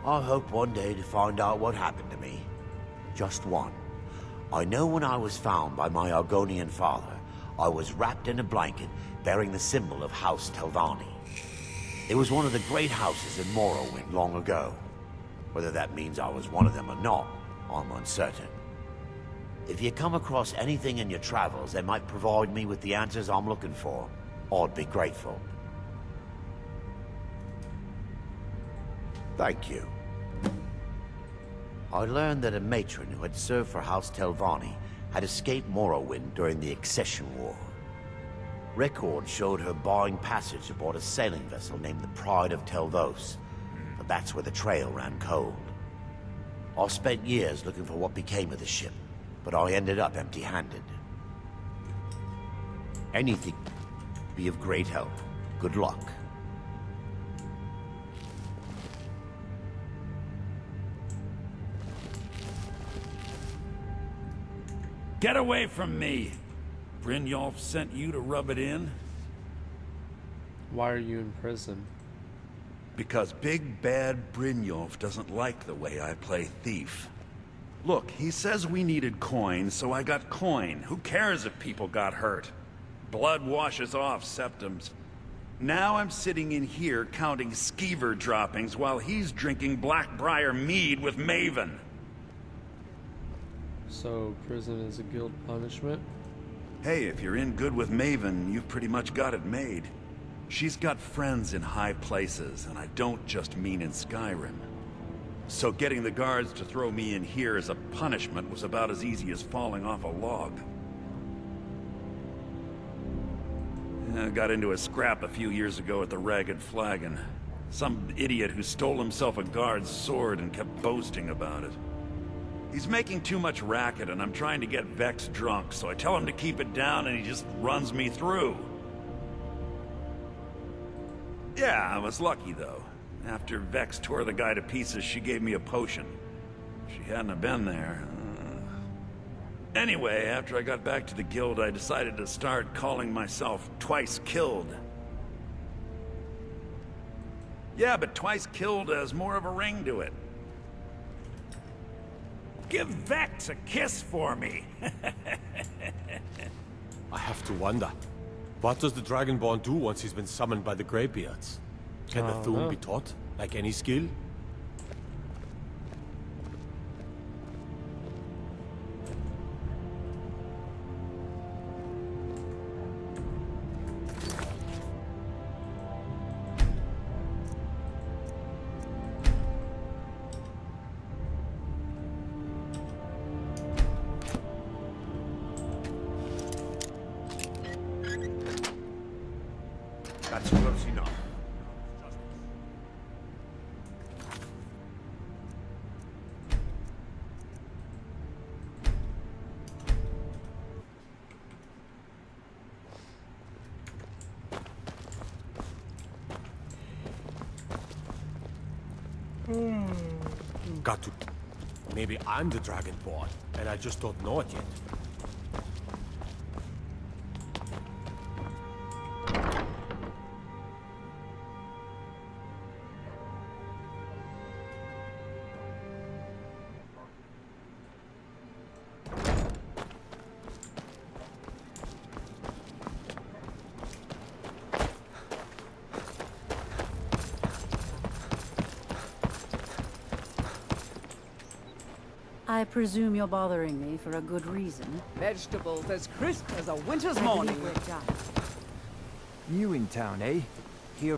I hope one day to find out what happened to me. Just one. I know when I was found by my Argonian father, I was wrapped in a blanket bearing the symbol of House Telvanni. It was one of the great houses in Morrowind long ago. Whether that means I was one of them or not, I'm uncertain. If you come across anything in your travels that might provide me with the answers I'm looking for, I'd be grateful. Thank you. I learned that a matron who had served for House Telvanni had escaped Morrowind during the Accession War. Records showed her buying passage aboard a sailing vessel named the Pride of Telvos, but that's where the trail ran cold. I spent years looking for what became of the ship, but I ended up empty-handed. Anything be of great help. Good luck. Get away from me! Brynjolf sent you to rub it in? Why are you in prison? Because big bad Brynjolf doesn't like the way I play thief. Look, he says we needed coin, so I got coin. Who cares if people got hurt? Blood washes off septums. Now I'm sitting in here counting skeever droppings while he's drinking Blackbriar mead with Maven. So prison is a guild punishment? Hey, if you're in good with Maven, you've pretty much got it made. She's got friends in high places, and I don't just mean in Skyrim. So getting the guards to throw me in here as a punishment was about as easy as falling off a log. I got into a scrap a few years ago at the Ragged Flagon. Some idiot who stole himself a guard's sword and kept boasting about it. He's making too much racket, and I'm trying to get Vex drunk, so I tell him to keep it down, and he just runs me through. Yeah, I was lucky, though. After Vex tore the guy to pieces, she gave me a potion. If she hadn't have been there... Anyway, after I got back to the guild, I decided to start calling myself Twice Killed. Yeah, but Twice Killed has more of a ring to it. Give Vex a kiss for me! I have to wonder. What does the Dragonborn do once he's been summoned by the Greybeards? Can the Thune be taught, like any skill? That's close enough. Got to... Maybe I'm the Dragonborn, and I just don't know it yet. I presume you're bothering me for a good reason. Vegetables as crisp as a winter's morning. New in town, eh? Here.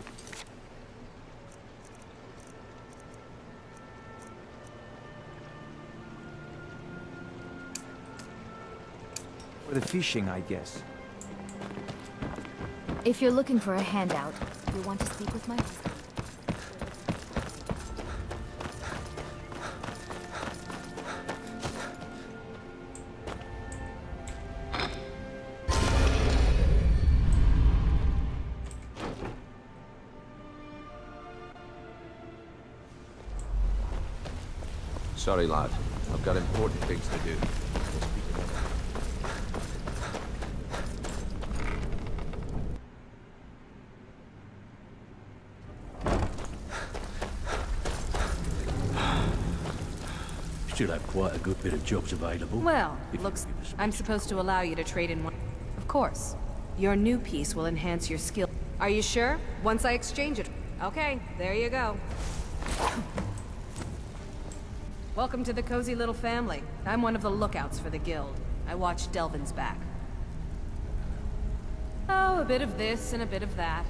For the fishing, I guess. If you're looking for a handout, you'll want to speak with my husband. Sorry, lad. I've got important things to do. We'll speak another time. Should have quite a good bit of jobs available. Well, looks... I'm supposed to allow you to trade in one... Of course. Your new piece will enhance your skill. Are you sure? Once I exchange it... Okay, there you go. Welcome to the cozy little family. I'm one of the lookouts for the guild. I watch Delvin's back. Oh, a bit of this and a bit of that.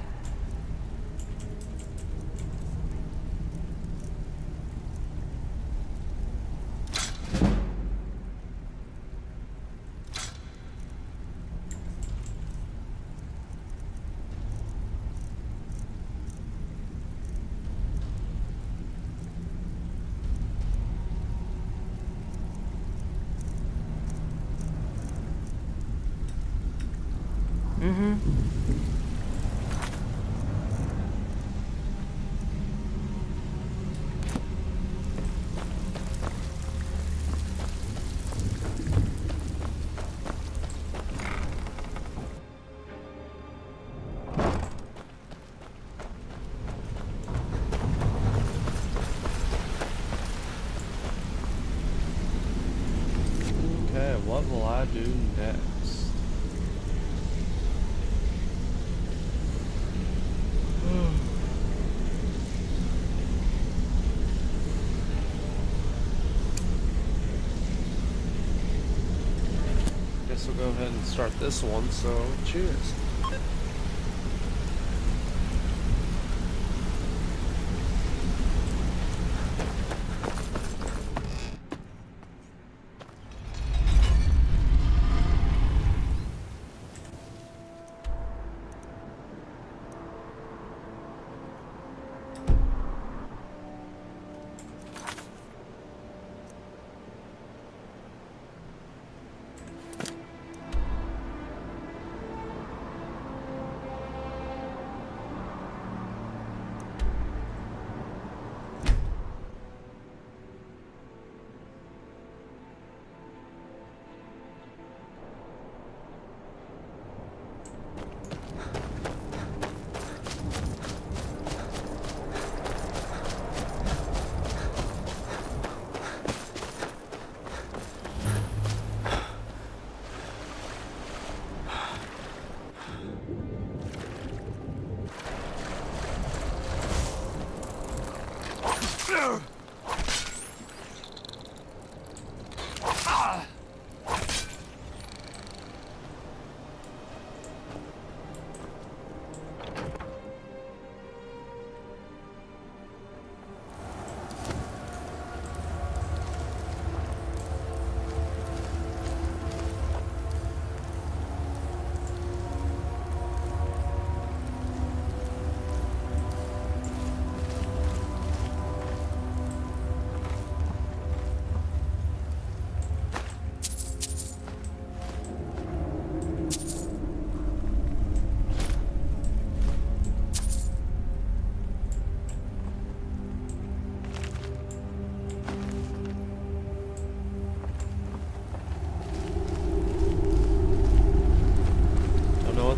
what will I do next? Guess we'll go ahead and start this one, so cheers.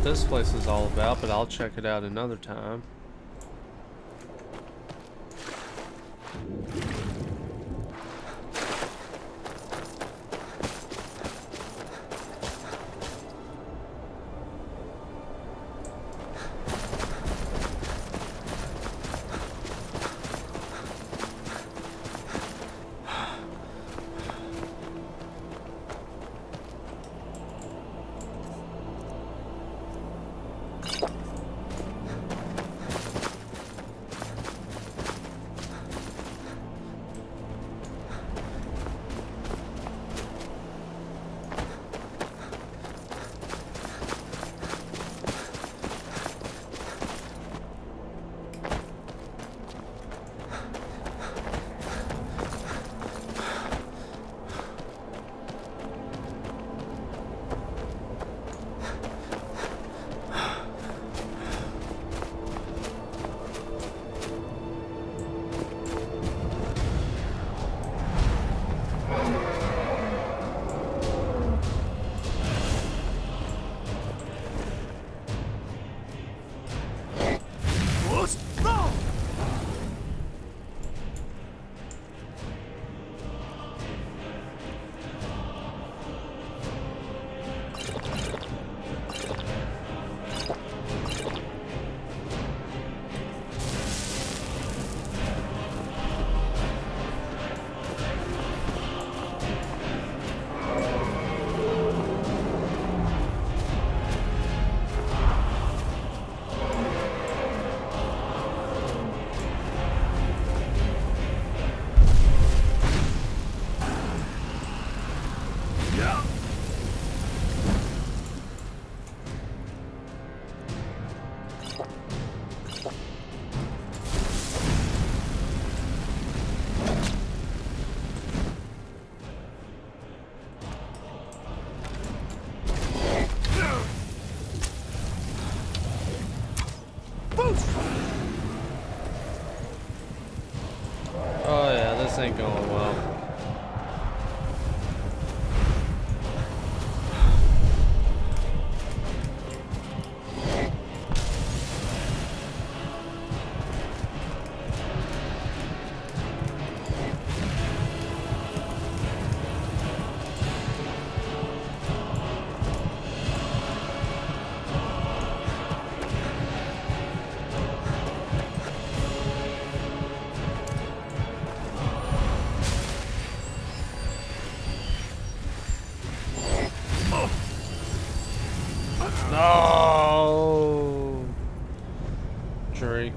This place is all about, but I'll check it out another time. This ain't going well. Shuri.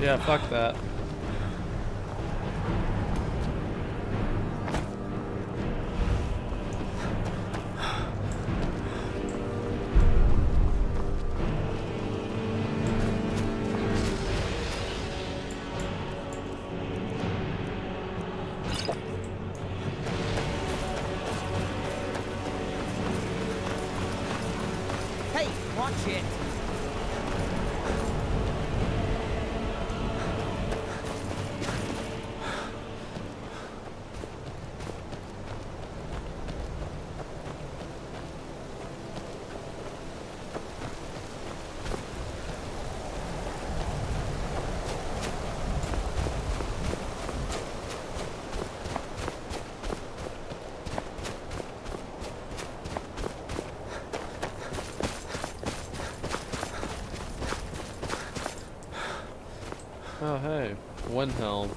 Yeah, fuck that. Hey, watch it! Oh hey, Windhelm.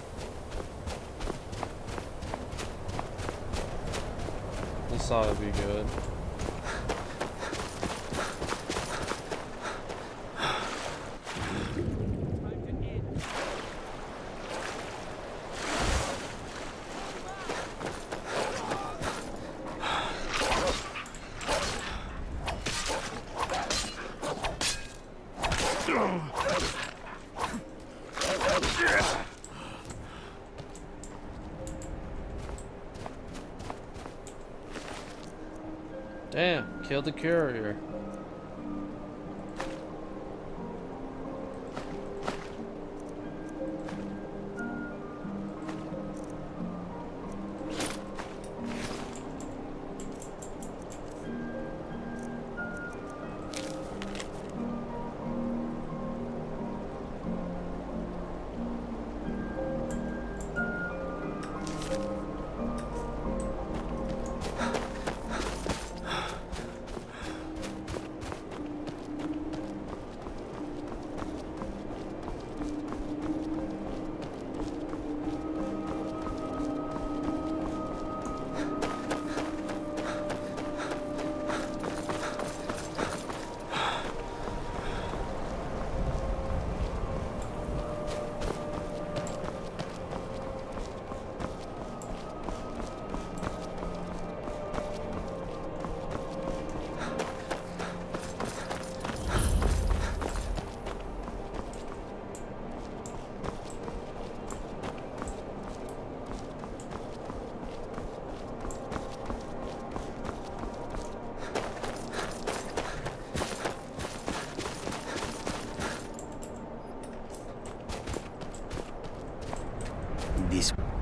This ought to be good. Damn, killed the courier.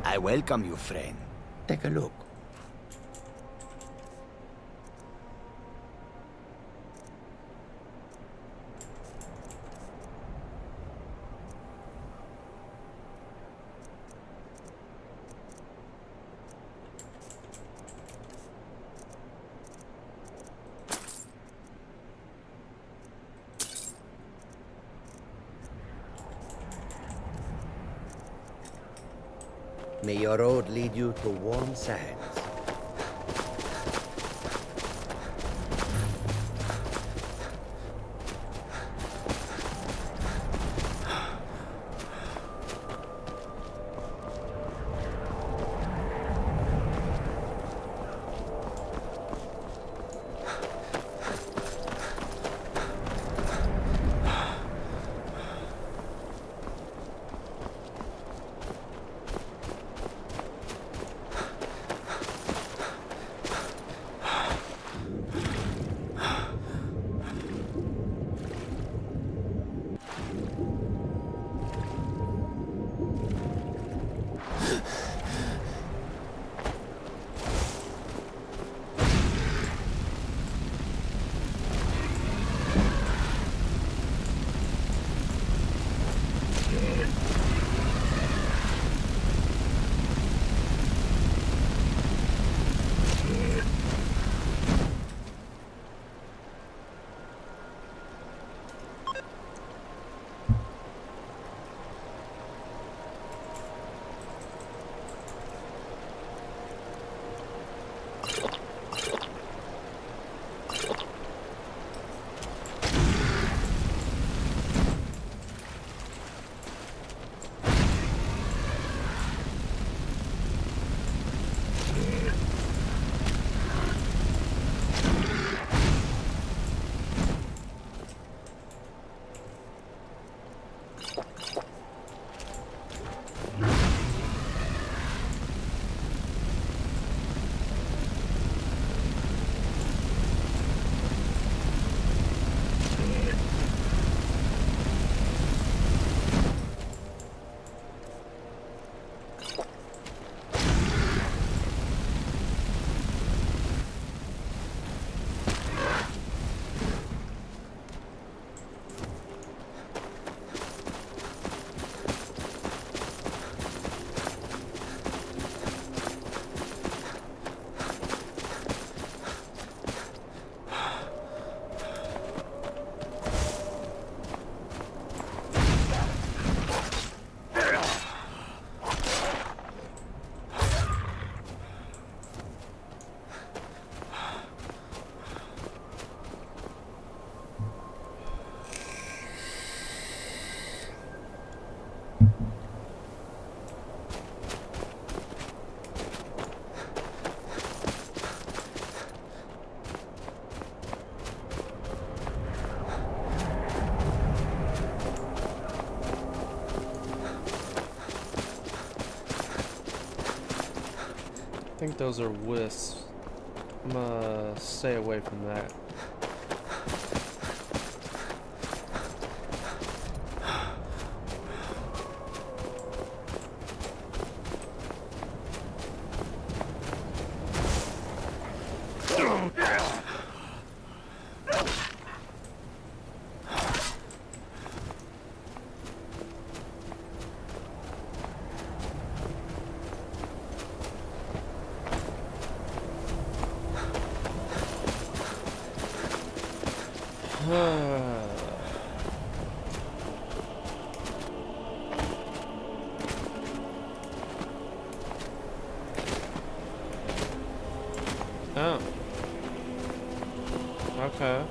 I welcome you, friend. Take a look. May your road lead you to warm sands. I think those are wisps. I'm gonna stay away from that. Oh. Okay.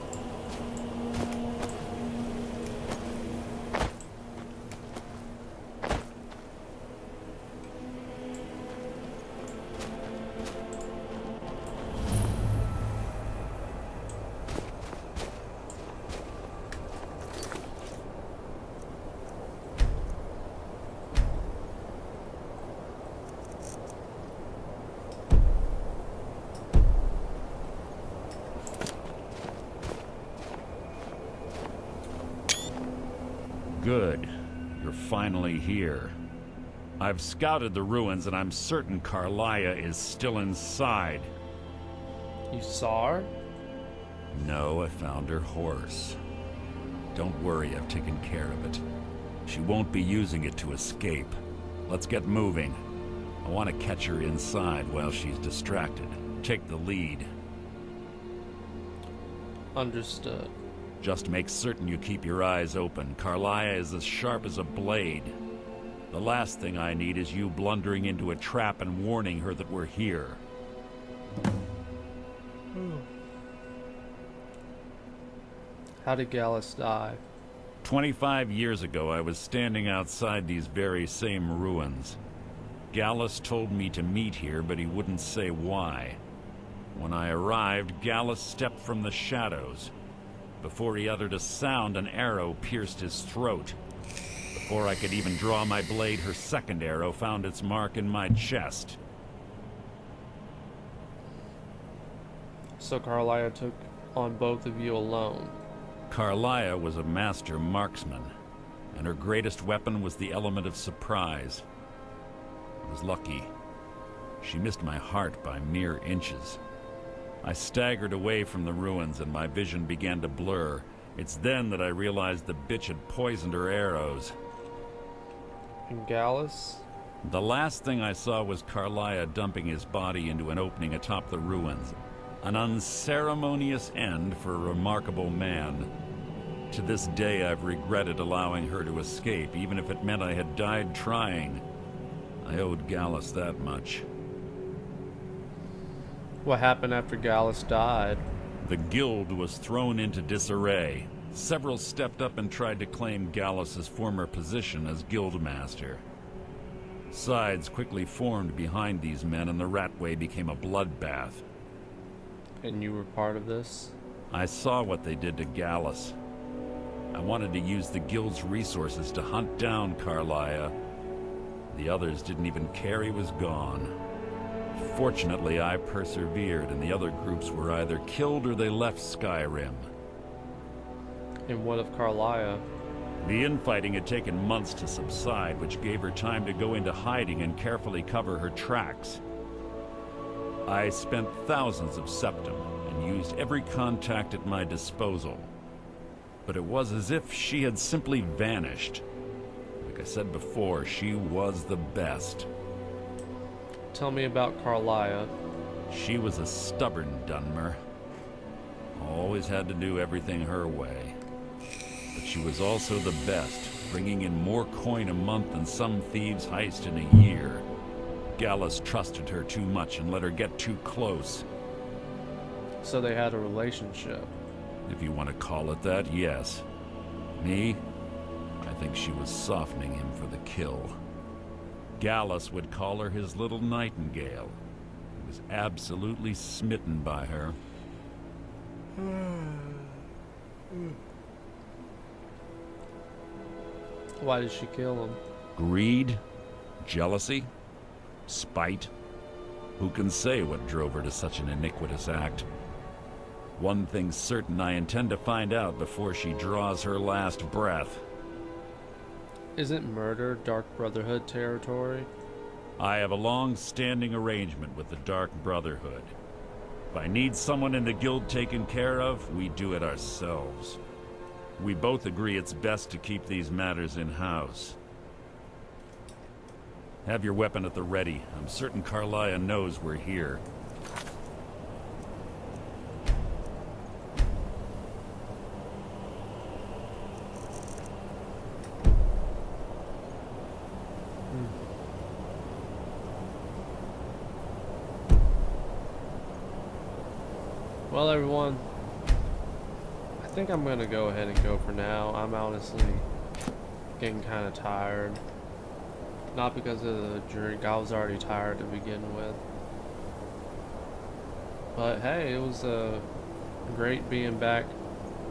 Good. You're finally here. I've scouted the ruins and I'm certain Carlia is still inside. You saw her? No, I found her horse. Don't worry, I've taken care of it. She won't be using it to escape. Let's get moving. I want to catch her inside while she's distracted. Take the lead. Understood. Just make certain you keep your eyes open. Carlia is as sharp as a blade. The last thing I need is you blundering into a trap and warning her that we're here. How did Gallus die? 25 years ago, I was standing outside these very same ruins. Gallus told me to meet here, but he wouldn't say why. When I arrived, Gallus stepped from the shadows. Before he uttered a sound, an arrow pierced his throat. Before I could even draw my blade, her second arrow found its mark in my chest. So Carlia took on both of you alone. Carlia was a master marksman, and her greatest weapon was the element of surprise. I was lucky. She missed my heart by mere inches. I staggered away from the ruins and my vision began to blur. It's then that I realized the bitch had poisoned her arrows. And Gallus? The last thing I saw was Carlia dumping his body into an opening atop the ruins. An unceremonious end for a remarkable man. To this day, I've regretted allowing her to escape, even if it meant I had died trying. I owed Gallus that much. What happened after Gallus died? The guild was thrown into disarray. Several stepped up and tried to claim Gallus's former position as guildmaster. Sides quickly formed behind these men, and the Ratway became a bloodbath. And you were part of this? I saw what they did to Gallus. I wanted to use the guild's resources to hunt down Carlia. The others didn't even care he was gone. Fortunately, I persevered, and the other groups were either killed or they left Skyrim. And what of Carlia? The infighting had taken months to subside, which gave her time to go into hiding and carefully cover her tracks. I spent thousands of septum and used every contact at my disposal. But it was as if she had simply vanished. Like I said before, she was the best. Tell me about Carlia. She was a stubborn Dunmer. Always had to do everything her way. But she was also the best, bringing in more coin a month than some thieves heist in a year. Gallus trusted her too much and let her get too close. So they had a relationship. If you want to call it that, yes. Me? I think she was softening him for the kill. Gallus would call her his little nightingale. He was absolutely smitten by her. Why did she kill him? Greed? Jealousy? Spite? Who can say what drove her to such an iniquitous act? One thing's certain, I intend to find out before she draws her last breath. Isn't murder Dark Brotherhood territory? I have a long-standing arrangement with the Dark Brotherhood. If I need someone in the guild taken care of, we do it ourselves. We both agree it's best to keep these matters in-house. Have your weapon at the ready. I'm certain Carlia knows we're here. Well, everyone, I think I'm gonna go ahead and go for now. I'm honestly getting kind of tired. Not because of the drink, I was already tired to begin with. But hey, it was great being back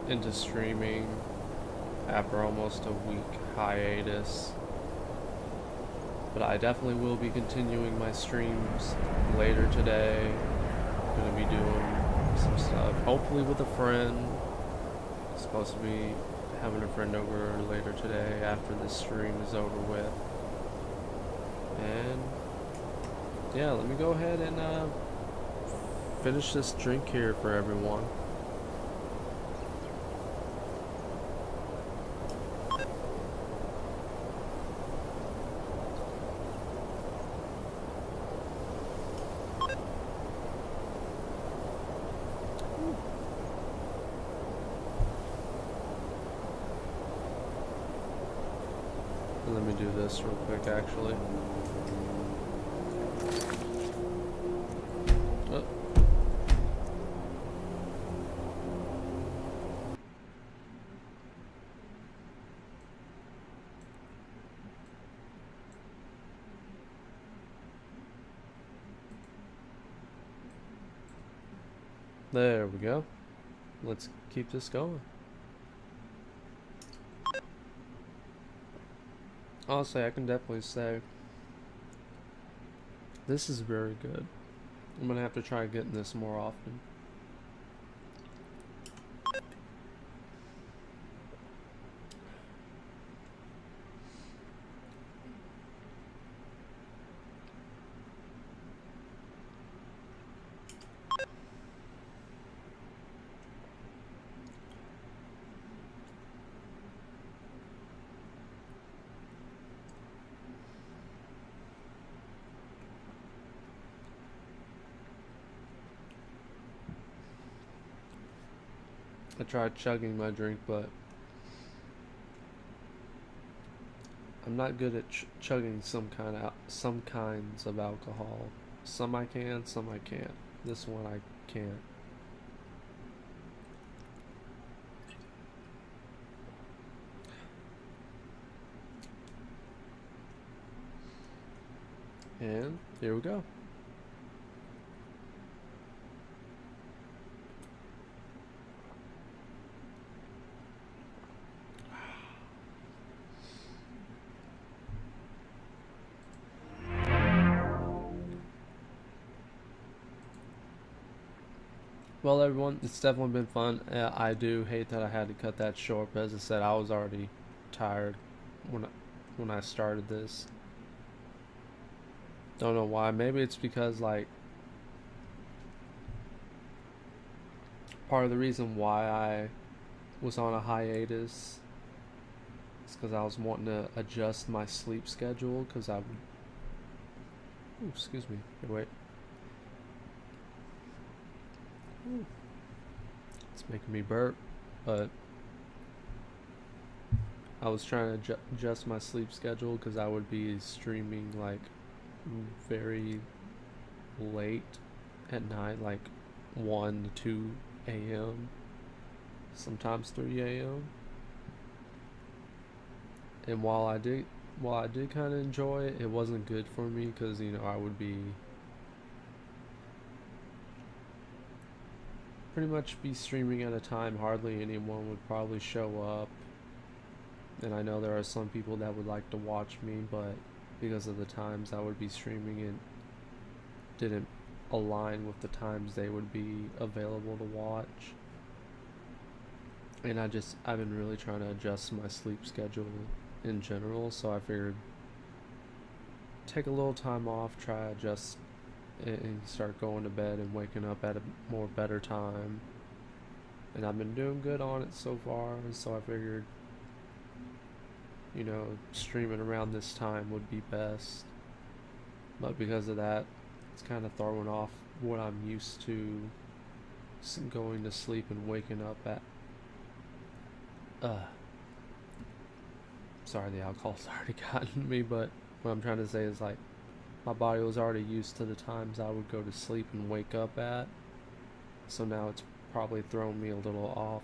into streaming after almost a week hiatus. But I definitely will be continuing my streams later today. I'm gonna be doing some stuff, hopefully with a friend. Supposed to be having a friend over later today after this stream is over with. And yeah, let me go ahead and finish this drink here for everyone. Let me do this real quick, actually. Oh. There we go. Let's keep this going. Honestly, I can definitely say this is very good. I'm gonna have to try getting this more often. I tried chugging my drink, but I'm not good at chugging some kinds of alcohol. Some I can, some I can't. This one I can't. And here we go. Well, everyone, it's definitely been fun. I do hate that I had to cut that short, but as I said, I was already tired when I started this. Don't know why. Maybe it's because, like, part of the reason why I was on a hiatus is because I was wanting to adjust my sleep schedule, because I would... Ooh, excuse me. Here, wait. Ooh. It's making me burp, but I was trying to adjust my sleep schedule because I would be streaming like very late at night, like 1 to 2 a.m. sometimes 3 a.m. And while I did kind of enjoy it, it wasn't good for me because, you know, I would be pretty much be streaming at a time hardly anyone would probably show up. And I know there are some people that would like to watch me, but because of the times I would be streaming, it didn't align with the times they would be available to watch. And I've been really trying to adjust my sleep schedule in general, so I figured take a little time off, try to adjust and start going to bed and waking up at a more better time. And I've been doing good on it so far, so I figured, you know, streaming around this time would be best. But because of that, it's kind of throwing off what I'm used to, going to sleep and waking up at. Sorry, the alcohol's already gotten me, but what I'm trying to say is, like, my body was already used to the times I would go to sleep and wake up at, so now it's probably thrown me a little off.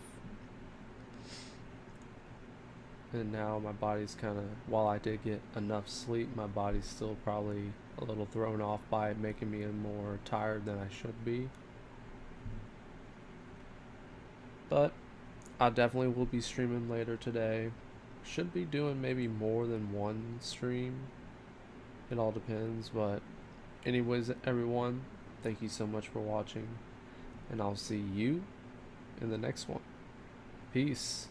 And now my body's kind of, while I did get enough sleep, my body's still probably a little thrown off by it, making me more tired than I should be. But I definitely will be streaming later today. Should be doing maybe more than one stream. It all depends, but anyways, everyone, thank you so much for watching, and I'll see you in the next one. Peace.